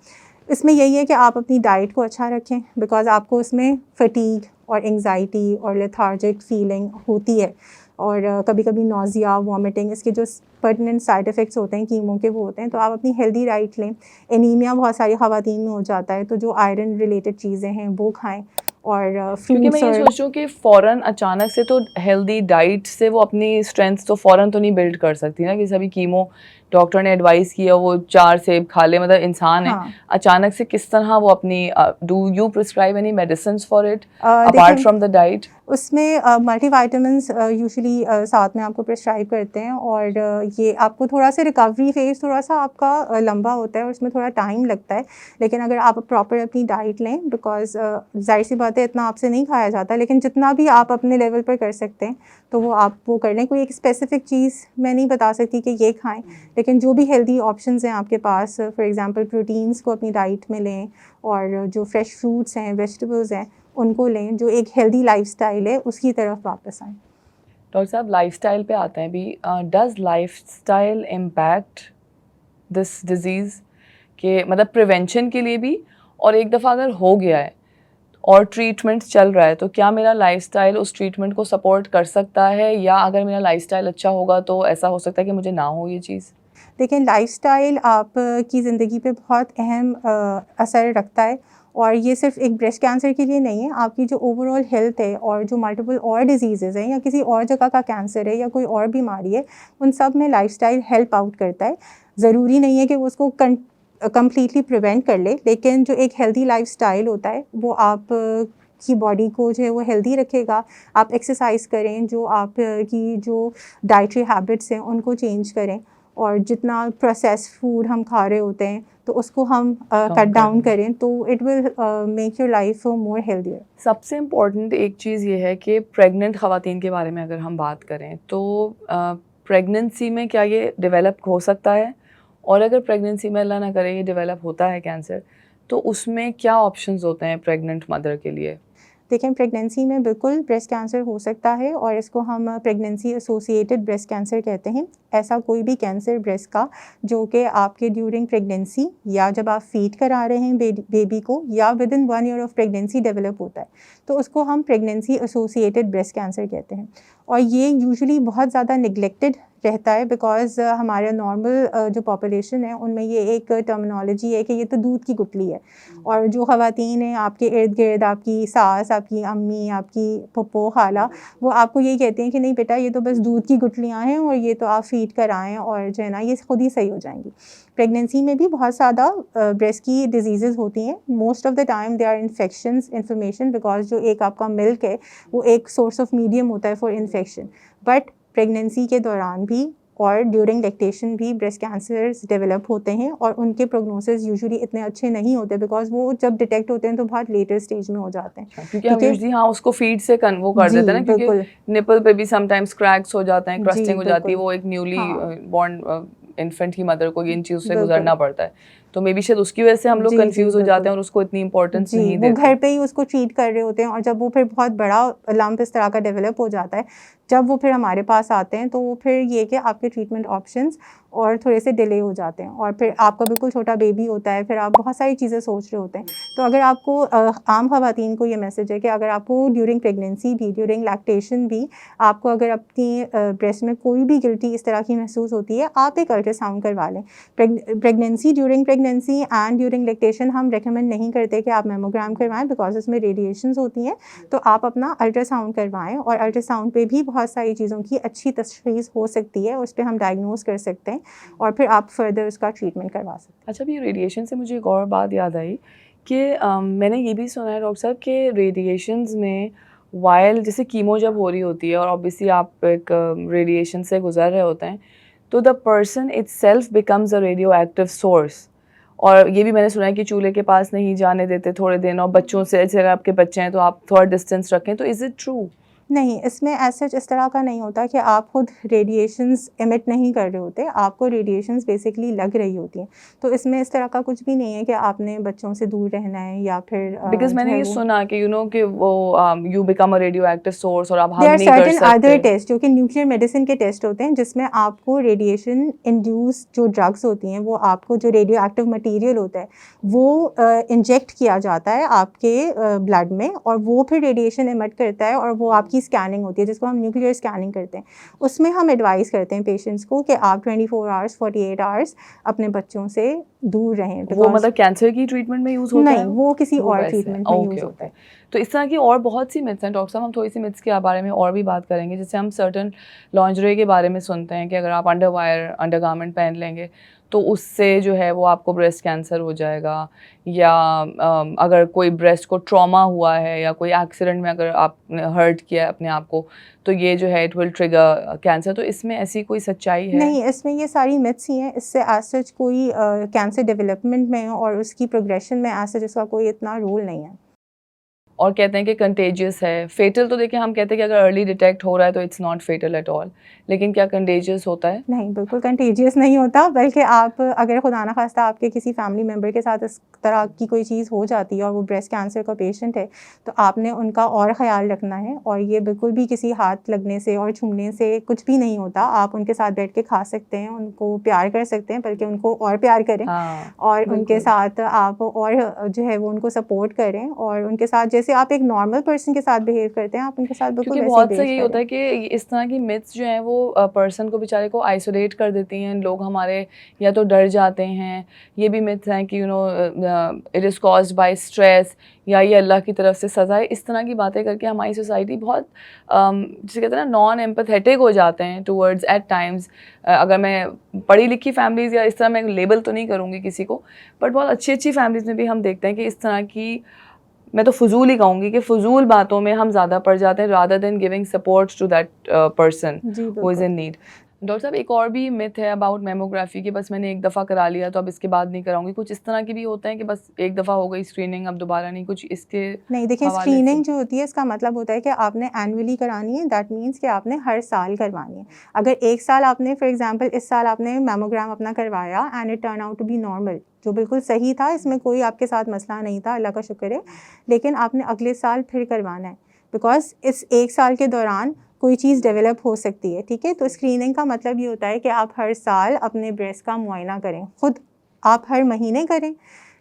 اس میں یہی ہے کہ آپ اپنی ڈائٹ کو اچھا رکھیں, بیکاز آپ کو اس میں فٹیگ اور انگزائٹی اور لیتھارجک فیلنگ ہوتی ہے, اور کبھی کبھی نوزیا, وامٹنگ, اس کے جو پرٹیننٹ سائڈ افیکٹس ہوتے ہیں کیمو کے وہ ہوتے ہیں. تو آپ اپنی ہیلدی ڈائٹ لیں. انیمیا بہت ساری خواتین میں ہو جاتا ہے, تو جو آئرن ریلیٹڈ چیزیں ہیں وہ کھائیں, اور کیونکہ میں فروٹس یہ اور سوچ رہی ہوں کہ فوراً اچانک سے تو ہیلدی ڈائٹ سے وہ اپنی اسٹرینتھ تو فوراً تو نہیں بلڈ کر سکتی نا, کہ ابھی کیمو ڈاکٹر نے ایڈوائز کیا وہ 4 سیب کھا لے, مطلب انسان ہے, ہاں اچانک سے کس طرح وہ اپنی do you prescribe any medicines for it دیکھیں اپارٹ فرام دا ڈائٹ؟ اس میں ملٹی وائٹامنس یوزلی ساتھ میں آپ کو پرسکرائب کرتے ہیں, اور یہ آپ کو تھوڑا سا ریکوری فیز تھوڑا سا آپ کا لمبا ہوتا ہے اور اس میں تھوڑا ٹائم لگتا ہے, لیکن اگر آپ پراپر اپنی ڈائٹ لیں, بیکاز ظاہر سی بات ہے اتنا آپ سے نہیں کھایا جاتا, لیکن جتنا بھی آپ اپنے لیول پر کر سکتے ہیں تو وہ آپ وہ کر لیں. کوئی ایک اسپیسیفک چیز میں نہیں بتا سکتی کہ یہ کھائیں, لیکن جو بھی ہیلدی آپشنز ہیں آپ کے پاس, فار ایگزامپل پروٹینس کو اپنی ڈائٹ میں لیں, اور جو فریش فروٹس ہیں, ویجیٹیبلز ہیں, ان کو لیں, جو ایک ہیلدی لائف اسٹائل ہے اس کی طرف واپس آئیں. ڈاکٹر صاحب لائف اسٹائل پہ آتے ہیں بھی, does life style impact this disease, کہ مطلب پریونشن کے لیے بھی, اور ایک دفعہ اگر ہو گیا ہے اور ٹریٹمنٹ چل رہا ہے تو کیا میرا لائف اسٹائل اس ٹریٹمنٹ کو سپورٹ کر سکتا ہے, یا اگر میرا لائف اسٹائل اچھا ہوگا تو ایسا ہو سکتا ہے کہ مجھے نہ ہو یہ چیز؟ دیکھیں لائف اسٹائل آپ کی زندگی پہ بہت اہم اثر رکھتا ہے, اور یہ صرف ایک بریسٹ کینسر کے لیے نہیں ہے, آپ کی جو اوور آل ہیلتھ ہے اور جو ملٹیپل اور ڈیزیزز ہیں یا کسی اور جگہ کا کینسر ہے یا کوئی اور بیماری ہے, ان سب میں لائف اسٹائل ہیلپ آؤٹ کرتا ہے. ضروری نہیں ہے کہ وہ اس کو کمپلیٹلی پریونٹ کر لے, لیکن جو ایک ہیلدی لائف اسٹائل ہوتا ہے وہ آپ کی باڈی کو جو ہے وہ ہیلدی رکھے گا. آپ ایکسرسائز کریں, جو آپ کی جو ڈائٹری ہیبٹس ہیں ان کو چینج کریں, اور جتنا پروسیس فوڈ ہم کھا رہے ہوتے ہیں تو اس کو ہم کٹ ڈاؤن کریں, تو it will make your life more healthier. سب سے امپورٹنٹ ایک چیز یہ ہے کہ پریگننٹ خواتین کے بارے میں اگر ہم بات کریں تو پریگننسی میں کیا یہ ڈیولپ ہو سکتا ہے, اور اگر پریگننسی میں اللہ نہ کرے یہ ڈیولپ ہوتا ہے کینسر, تو اس میں کیا آپشنز ہوتے ہیں پریگننٹ مدر کے لیے؟ دیکھیں پریگنینسی میں بالکل بریسٹ کینسر ہو سکتا ہے, اور اس کو ہم پریگنینسی ایسوسیٹڈ بریسٹ کینسر کہتے ہیں. ایسا کوئی بھی کینسر بریسٹ کا جو کہ آپ کے ڈیورنگ پریگنینسی یا جب آپ فیڈ کرا رہے ہیں بیبی کو یا with in 1 year of pregnancy develop ہوتا ہے, تو اس کو ہم پریگنینسی ایسوسیٹڈ بریسٹ کینسر کہتے ہیں. اور یہ یوزلی بہت زیادہ نگلیکٹڈ رہتا ہے, بیکاز ہمارے نارمل جو پاپولیشن ہے ان میں یہ ایک ٹرمنالوجی ہے کہ یہ تو دودھ کی گٹلی ہے, اور جو خواتین ہیں آپ کے ارد گرد, آپ کی ساس, آپ کی امی, آپ کی پھپھو, خالہ, وہ آپ کو یہی کہتے ہیں کہ نہیں بیٹا یہ تو بس دودھ کی گٹلیاں ہیں اور یہ تو آپ فیڈ کرائیں اور جو ہے نا یہ خود ہی صحیح ہو جائیں گی. پریگنینسی میں بھی بہت زیادہ بریسٹ کی ڈیزیزز ہوتی ہیں. Most of the time they are infections, inflammation, because جو ایک آپ کا ملک ہے وہ ایک سورس آف میڈیم ہوتا ہے فار انفیکشن. بٹ پریگنینسی کے دوران بھی اور ڈیورنگ لیکٹیشن بھی بریسٹ کینسرز ڈیولپ ہوتے ہیں, اور ان کے پروگنوسس یوزلی اتنے اچھے نہیں ہوتے, بیکاز وہ جب ڈیٹیکٹ ہوتے ہیں تو بہت لیٹر اسٹیج میں ہو جاتے ہیں. کیونکہ ہم یوزلی اس کو فیڈ سے وہ کر دیتے ہیں نا, کیونکہ نپل پہ بھی سم ٹائمس کریکس ہو جاتے ہیں, کرسٹنگ ہو جاتی ہے, وہ ایک نیولی بورن انفنٹ کی مدر کو ان چیزوں سے گزرنا پڑتا ہے, تو مے بی شاید اس کی وجہ سے ہم لوگ کنفیوز ہو جاتے ہیں اور اس کو اتنی امپورٹنس نہیں دیتے. وہ گھر پہ ہی اس کو ٹریٹ کر رہے ہوتے ہیں, اور جب وہ پھر بہت بڑا لمپ اس طرح کا ڈیولپ ہو جاتا ہے, جب وہ پھر ہمارے پاس آتے ہیں تو وہ پھر یہ کہ آپ کے ٹریٹمنٹ آپشنس اور تھوڑے سے ڈیلے ہو جاتے ہیں, اور پھر آپ کا بالکل چھوٹا بیبی ہوتا ہے, پھر آپ بہت ساری چیزیں سوچ رہے ہوتے ہیں. تو اگر آپ کو عام خواتین کو یہ میسج ہے کہ اگر آپ کو ڈیورنگ پریگنینسی بھی, ڈیورنگ لیکٹیشن بھی, آپ کو اگر اپنی بریسٹ میں کوئی بھی گلٹی اس طرح کی محسوس ہوتی ہے, آپ ایک الٹرا ساؤنڈ کروا لیں. Pregnancy, during pregnancy and during lactation ہم ریکمینڈ نہیں کرتے کہ آپ میموگرام کروائیں, بیکاز اس میں ریڈیشنز ہوتی ہیں. تو آپ اپنا الٹرا ساؤنڈ کروائیں, اور الٹرا ساؤنڈ پہ بھی بہت ساری چیزوں کی اچھی تشخیص ہو سکتی ہے, اس پہ ہم ڈائگنوز کر سکتے ہیں, اور پھر آپ فردر اس کا ٹریٹمنٹ کروا سکتے ہیں. اچھا, بھی ریڈیشن سے مجھے ایک اور بات یاد آئی کہ میں نے یہ بھی سنا ہے ڈاکٹر صاحب کہ ریڈیشنز میں وائل جیسے کیمو جب ہو رہی ہوتی ہے اور اوبیسلی آپ ایک ریڈیشن سے گزر رہے ہوتے ہیں, تو the person it self becomes a radio active source. اور یہ بھی میں نے سنا ہے کہ چولہے کے پاس نہیں جانے دیتے تھوڑے دن, اور بچوں سے اگر آپ کے بچے ہیں تو آپ تھوڑا ڈسٹینس رکھیں, تو از اٹ ٹرو؟ نہیں, اس میں ایز سچ اس طرح کا نہیں ہوتا کہ آپ خود ریڈیشنز ایمٹ نہیں کر رہے ہوتے, آپ کو ریڈیشنز بیسکلی لگ رہی ہوتی ہیں. تو اس میں اس طرح کا کچھ بھی نہیں ہے کہ آپ نے بچوں سے دور رہنا ہے یا پھر بیکاز میں نے یہ سنا کہ کہ وہ you become a radio active source, اور آپ دیر ہم آر نہیں کر سرٹن ادر سکتے. ٹیسٹ جو کہ نیوکلیئر میڈیسن کے ٹیسٹ ہوتے ہیں, جس میں آپ کو ریڈیشن انڈیوس جو ڈرگس ہوتی ہیں, وہ آپ کو جو ریڈیو ایکٹیو مٹیریل ہوتا ہے وہ انجیکٹ کیا جاتا ہے آپ کے بلڈ میں, اور وہ پھر ریڈیشن ایمٹ کرتا ہے, اور وہ آپ کی کی اسکیننگ ہوتی ہے جس کو ہم نیوکلیئر اسکیننگ کرتے ہیں. اس میں ہم ایڈوائز کرتے ہیں پیشنٹس کو کہ آپ 24 آورس 48 آورس اپنے بچوں سے دور رہیں. وہ مطلب کینسر کی ٹریٹمنٹ میں یوز ہوتا ہے؟ نہیں, وہ کسی اور ٹریٹمنٹ میں یوز ہوتا ہے. تو اس طرح کی اور بہت سی متس ہیں ڈاکٹر صاحب, ہم تھوڑی سی متس کے بارے میں اور بھی بات کریں گے. جیسے ہم سرٹن لانجرے کے بارے میں سنتے ہیں کہ اگر آپ انڈر وائر انڈر گارمنٹ پہن لیں گے تو اس سے جو ہے وہ آپ کو بریسٹ کینسر ہو جائے گا, یا اگر کوئی بریسٹ کو ٹراما ہوا ہے یا کوئی ایکسیڈنٹ میں اگر آپ نے ہرٹ کیا ہے اپنے آپ کو تو یہ جو ہے اٹ ول ٹریگر کینسر. تو اس میں ایسی کوئی سچائی ہے؟ نہیں, اس میں یہ ساری متس ہی ہیں. اس سے ایز سچ کوئی کینسر ڈیولپمنٹ میں اور اس کی پروگریشن میں ایز سچ اس کا کوئی اتنا رول نہیں ہے. اور کہتے ہیں کہ کنٹیجیس ہے. فیٹل تو دیکھیں ہم کہتے ہیں کہ اگر ارلی ڈیٹیکٹ ہو رہا ہے تو it's not fatal at all, لیکن کیا کنٹیجیس ہوتا ہے؟ نہیں, بالکل کنٹیجیس نہیں ہوتا, بلکہ آپ اگر خدا نخواستہ آپ کے کسی فیملی ممبر کے ساتھ اس طرح کی کوئی چیز ہو جاتی ہے اور وہ بریسٹ کینسر کا پیشنٹ ہے تو آپ نے ان کا اور خیال رکھنا ہے. اور یہ بالکل بھی کسی ہاتھ لگنے سے اور چھونے سے کچھ بھی نہیں ہوتا. آپ ان کے ساتھ بیٹھ کے کھا سکتے ہیں, ان کو پیار کر سکتے ہیں, بلکہ ان کو اور پیار کریں اور ان کے ساتھ آپ اور جو ہے وہ ان کو سپورٹ کریں, اور ان کے ساتھ جیسے آپ ایک نارمل پرسن کے ساتھ بہیو کرتے ہیں آپ ان کے ساتھ بالکل کیونکہ بہت سے یہی ہوتا ہے کہ اس طرح کی متس جو ہیں وہ پرسن کو بیچارے کو آئسولیٹ کر دیتی ہیں. لوگ ہمارے یا تو ڈر جاتے ہیں, یہ بھی متس ہیں کہ you know it is caused by stress, یا یہ اللہ کی طرف سے سزا ہے. اس طرح کی باتیں کر کے ہماری سوسائٹی بہت جسے کہتے ہیں نا نان ایمپیتھیٹک ہو جاتے ہیں ٹورڈز ایٹ ٹائمز. اگر میں پڑھی لکھی فیملیز یا اس طرح میں لیبل تو نہیں کروں گی کسی کو, بٹ بہت اچھی اچھی فیملیز میں بھی ہم دیکھتے ہیں کہ اس طرح کی, میں تو فضول ہی کہوں گی کہ فضول باتوں میں ہم زیادہ پڑ جاتے ہیں rather than giving support to that person who is in need. Doctor صاحب ایک اور بھی myth ہے اباؤٹ میموگرافی کہ بس میں نے ایک دفعہ کرا لیا تو اب اس کے بعد نہیں کراؤں گی. کچھ اس طرح کی بھی ہوتے ہیں کہ بس ایک دفعہ ہو گئی اسکریننگ اب دوبارہ نہیں, کچھ اس کے نہیں. دیکھیں, اسکریننگ جو ہوتی ہے اس کا مطلب ہوتا ہے کہ آپ نے اینولی کرانی ہے. دیٹ مینس کہ آپ نے ہر سال کروانی ہے. اگر ایک سال آپ نے فار ایگزامپل اس سال آپ نے میموگرام اپنا کروایا and it turn out to be normal, جو بالکل صحیح تھا, اس میں کوئی آپ کے ساتھ مسئلہ نہیں تھا, اللہ کا شکر ہے, لیکن آپ نے اگلے سال پھر کروانا ہے بیکاز اس ایک سال کے دوران کوئی چیز ڈیولپ ہو سکتی ہے. ٹھیک ہے, تو اسکریننگ کا مطلب یہ ہوتا ہے کہ آپ ہر سال اپنے بریسٹ کا معائنہ کریں. خود آپ ہر مہینے کریں.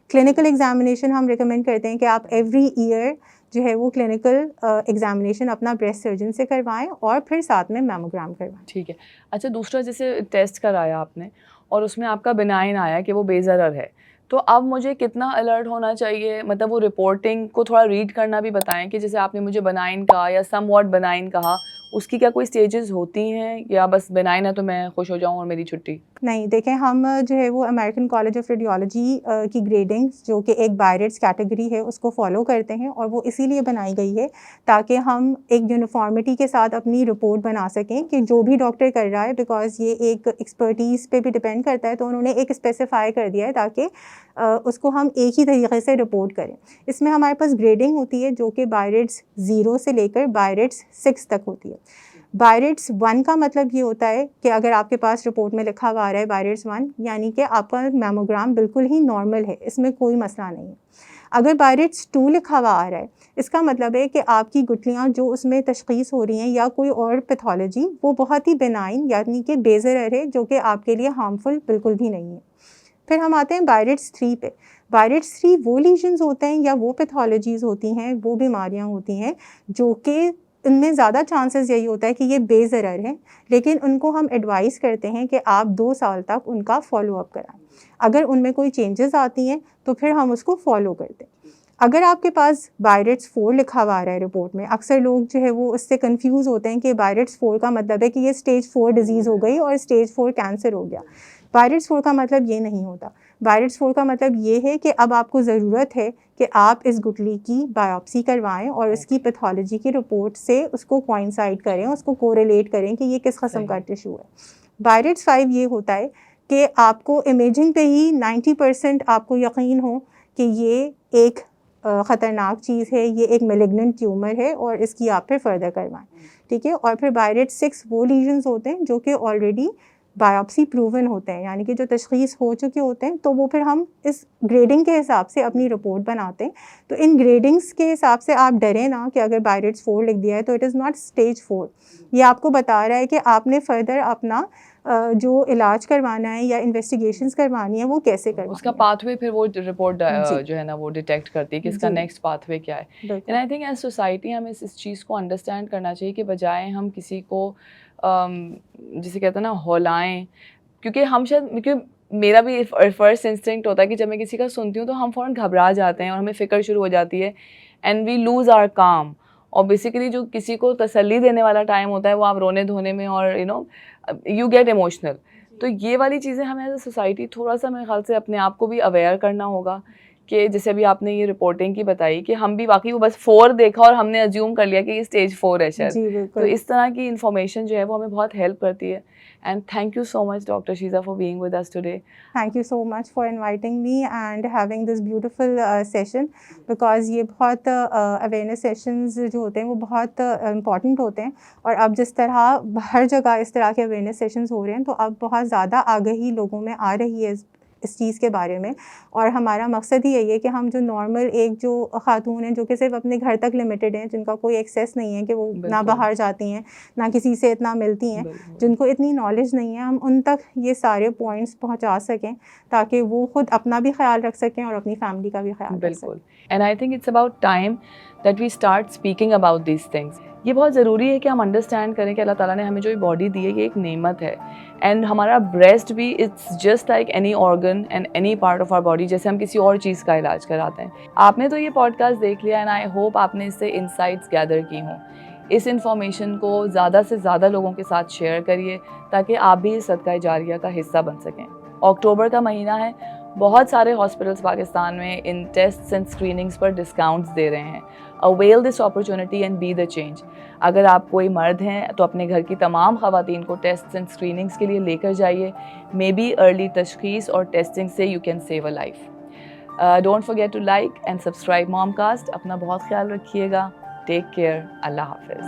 کلینکل ایگزامینیشن ہم ریکمینڈ کرتے ہیں کہ آپ ایوری ایئر جو ہے وہ کلینکل ایگزامینیشن اپنا بریسٹ سرجن سے کروائیں اور پھر ساتھ میں میموگرام کروائیں. ٹھیک ہے. اچھا, دوسرا جیسے ٹیسٹ کرایا آپ نے اور اس میں آپ کا بنائن آیا کہ وہ بے ضرر ہے, تو اب مجھے کتنا الرٹ ہونا چاہیے؟ مطلب وہ رپورٹنگ کو تھوڑا ریڈ کرنا بھی بتائیں کہ جیسے آپ نے مجھے بنائن کہا یا سم واٹ بنائن کہا, اس کی کیا کوئی اسٹیجز ہوتی ہیں یا بس بنائن ہے تو میں خوش ہو جاؤں اور میری چھٹی؟ نہیں, دیکھیں ہم جو ہے وہ امریکن کالج آف ریڈیولوجی کی گریڈنگ جو کہ ایک بائریٹس کیٹیگری ہے اس کو فالو کرتے ہیں, اور وہ اسی لیے بنائی گئی ہے تاکہ ہم ایک یونیفارمٹی کے ساتھ اپنی رپورٹ بنا سکیں کہ جو بھی ڈاکٹر کر رہا ہے, بیکاز یہ ایک ایکسپرٹیز پہ بھی ڈپینڈ کرتا ہے, تو انہوں نے ایک اسپیسیفائی کر دیا ہے تاکہ اس کو ہم ایک ہی طریقے سے رپورٹ کریں. اس میں ہمارے پاس گریڈنگ ہوتی ہے جو کہ بائریٹس 0 سے لے کر بائریٹس 6 تک ہوتی ہے. بائریٹس 1 کا مطلب یہ ہوتا ہے کہ اگر آپ کے پاس رپورٹ میں لکھا ہوا آ رہا ہے بائریٹس 1, یعنی کہ آپ کا میموگرام بالکل ہی نارمل ہے, اس میں کوئی مسئلہ نہیں ہے. اگر بائریٹس 2 لکھا ہوا آ رہا ہے, اس کا مطلب ہے کہ آپ کی گٹلیاں جو اس میں تشخیص ہو رہی ہیں یا کوئی اور پیتھولوجی وہ بہت ہی بینائن یعنی کہ بے ضرر ہے, جو کہ آپ کے لیے ہارمفل بالکل بھی نہیں ہے. پھر ہم آتے ہیں بائریٹس 3 پہ. بائریٹس 3 وہ لیجنز ہوتے ہیں یا وہ پیتھولوجیز ہوتی ہیں, وہ بیماریاں ہوتی ہیں جو کہ ان میں زیادہ چانسز یہی ہوتا ہے کہ یہ بے ضرر ہیں, لیکن ان کو ہم ایڈوائز کرتے ہیں کہ آپ 2 سال تک ان کا فالو اپ کرائیں. اگر ان میں کوئی چینجز آتی ہیں تو پھر ہم اس کو فالو کرتے ہیں. اگر آپ کے پاس بائریٹس 4 لکھا ہوا آ رہا ہے رپورٹ میں, اکثر لوگ جو ہے وہ اس سے کنفیوز ہوتے ہیں کہ بائریٹس 4 کا مطلب ہے کہ یہ اسٹیج 4 ڈیزیز ہو گئی اور اسٹیج 4 کینسر ہو گیا. بائریٹس 4 کا مطلب یہ نہیں ہوتا. بائریٹس 4 کا مطلب یہ ہے کہ اب آپ کو ضرورت ہے کہ آپ اس گٹلی کی بایوپسی کروائیں اور اس کی پیتھولوجی کی رپورٹ سے اس کو کوائنسائڈ کریں, اس کو کوریلیٹ کریں کہ یہ کس قسم کا ٹیشو ہے. بائریٹس 5 یہ ہوتا ہے کہ آپ کو امیجنگ پہ ہی 90% آپ کو یقین ہو کہ یہ ایک خطرناک چیز ہے, یہ ایک میلیگننٹ ٹیومر ہے, اور اس کی آپ پھر فردر کروائیں. ٹھیک ہے. اور پھر بائریٹس 6 وہ لیجنز ہوتے ہیں جو کہ آلریڈی بایوپسی پروون ہوتے ہیں، یعنی کہ جو تشخیص ہو چکے ہوتے ہیں، تو وہ پھر ہم اس گریڈنگ کے حساب سے اپنی رپورٹ بناتے ہیں. تو ان گریڈنگس کے حساب سے آپ ڈریں نا کہ اگر بائرٹس 4 لکھ دیا ہے تو اٹ از ناٹ اسٹیج 4. یہ آپ کو بتا رہا ہے کہ آپ نے فردر اپنا جو علاج کروانا ہے یا انویسٹیگیشنز کروانی ہے وہ کیسے کرنا ہے. اس کا پاتھ وے پھر وہ رپورٹ جی جو ہے نا وہ ڈیٹیکٹ کرتی ہے کہ اس کا جی نیکسٹ پاتھ وے کیا ہے. بالکل. And I think as society ہمیں اس چیز کو انڈرسٹینڈ کرنا چاہیے کہ بجائے ہم کسی کو جسے کہتے ہیں نا ہولائیں، کیونکہ ہم شاید، کیونکہ میرا بھی فرسٹ انسٹنکٹ ہوتا ہے کہ جب میں کسی کا سنتی ہوں تو ہم فوراً گھبرا جاتے ہیں اور ہمیں فکر شروع ہو جاتی ہے اینڈ وی لوز آر کام. اور بیسیکلی جو کسی کو تسلی دینے والا ٹائم ہوتا ہے وہ آپ رونے دھونے میں اور یو گیٹ ایموشنل. تو یہ والی چیزیں ہمیں ایز اے سوسائٹی تھوڑا سا میرے خیال سے اپنے آپ کو بھی اویئر کرنا ہوگا کہ جیسے ابھی آپ نے یہ رپورٹنگ کی بتائی کہ ہم بھی واقعی وہ بس 4 دیکھا اور ہم نے ازیوم کر لیا کہ یہ اسٹیج 4 ہے شاید. جی تو بالکل. اس طرح کی انفارمیشن جو ہے وہ ہمیں بہت ہیلپ کرتی ہے. And thank you so much doctor Shiza for being with us today. Thank you so much for inviting me and having this beautiful session, because یہ بہت awareness sessions جو ہوتے ہیں وہ بہت important ہوتے ہیں. اور اب جس طرح ہر جگہ اس طرح کے awareness sessions ہو رہے ہیں تو اب بہت زیادہ آگہی لوگوں میں آ رہی ہے اس چیز کے بارے میں. اور ہمارا مقصد ہی یہی ہے کہ ہم جو نارمل ایک جو خاتون ہیں جو کہ صرف اپنے گھر تک لمیٹڈ ہیں، جن کا کوئی ایکسیس نہیں ہے کہ وہ نہ باہر جاتی ہیں نہ کسی سے اتنا ملتی ہیں، جن کو اتنی نالج نہیں ہے، ہم ان تک یہ سارے پوائنٹس پہنچا سکیں تاکہ وہ خود اپنا بھی خیال رکھ سکیں اور اپنی فیملی کا بھی خیال رکھ سکیں. بالکل. And I think it's about time that we start speaking about these things. یہ بہت ضروری ہے کہ ہم انڈرسٹینڈ کریں کہ اللہ تعالیٰ نے ہمیں جو باڈی دی ہے یہ ایک نعمت ہے. اینڈ ہمارا بریسٹ بھی it's just like any organ and any part of our body, جیسے ہم کسی اور چیز کا علاج کراتے ہیں. آپ نے تو یہ پوڈ کاسٹ دیکھ لیا اینڈ آئی ہوپ آپ نے اس سے انسائٹس گیدر کی ہوں. اس انفارمیشن کو زیادہ سے زیادہ لوگوں کے ساتھ شیئر کریے تاکہ آپ بھی صدقہ جاریہ کا حصہ بن سکیں. اکتوبر کا مہینہ ہے، بہت سارے ہاسپٹلس پاکستان میں ان ٹیسٹس اینڈ اسکریننگس پر ڈسکاؤنٹس دے رہے ہیں. Avail this opportunity and be the change. اگر آپ کوئی مرد ہیں تو اپنے گھر کی تمام خواتین کو ٹیسٹس اینڈ اسکریننگس کے لیے لے کر جائیے. مے بی ارلی تشخیص اور ٹیسٹنگ سے you can save a life. Don't forget to like and subscribe mom cast. اپنا بہت خیال رکھیے گا. Take care. اللہ حافظ.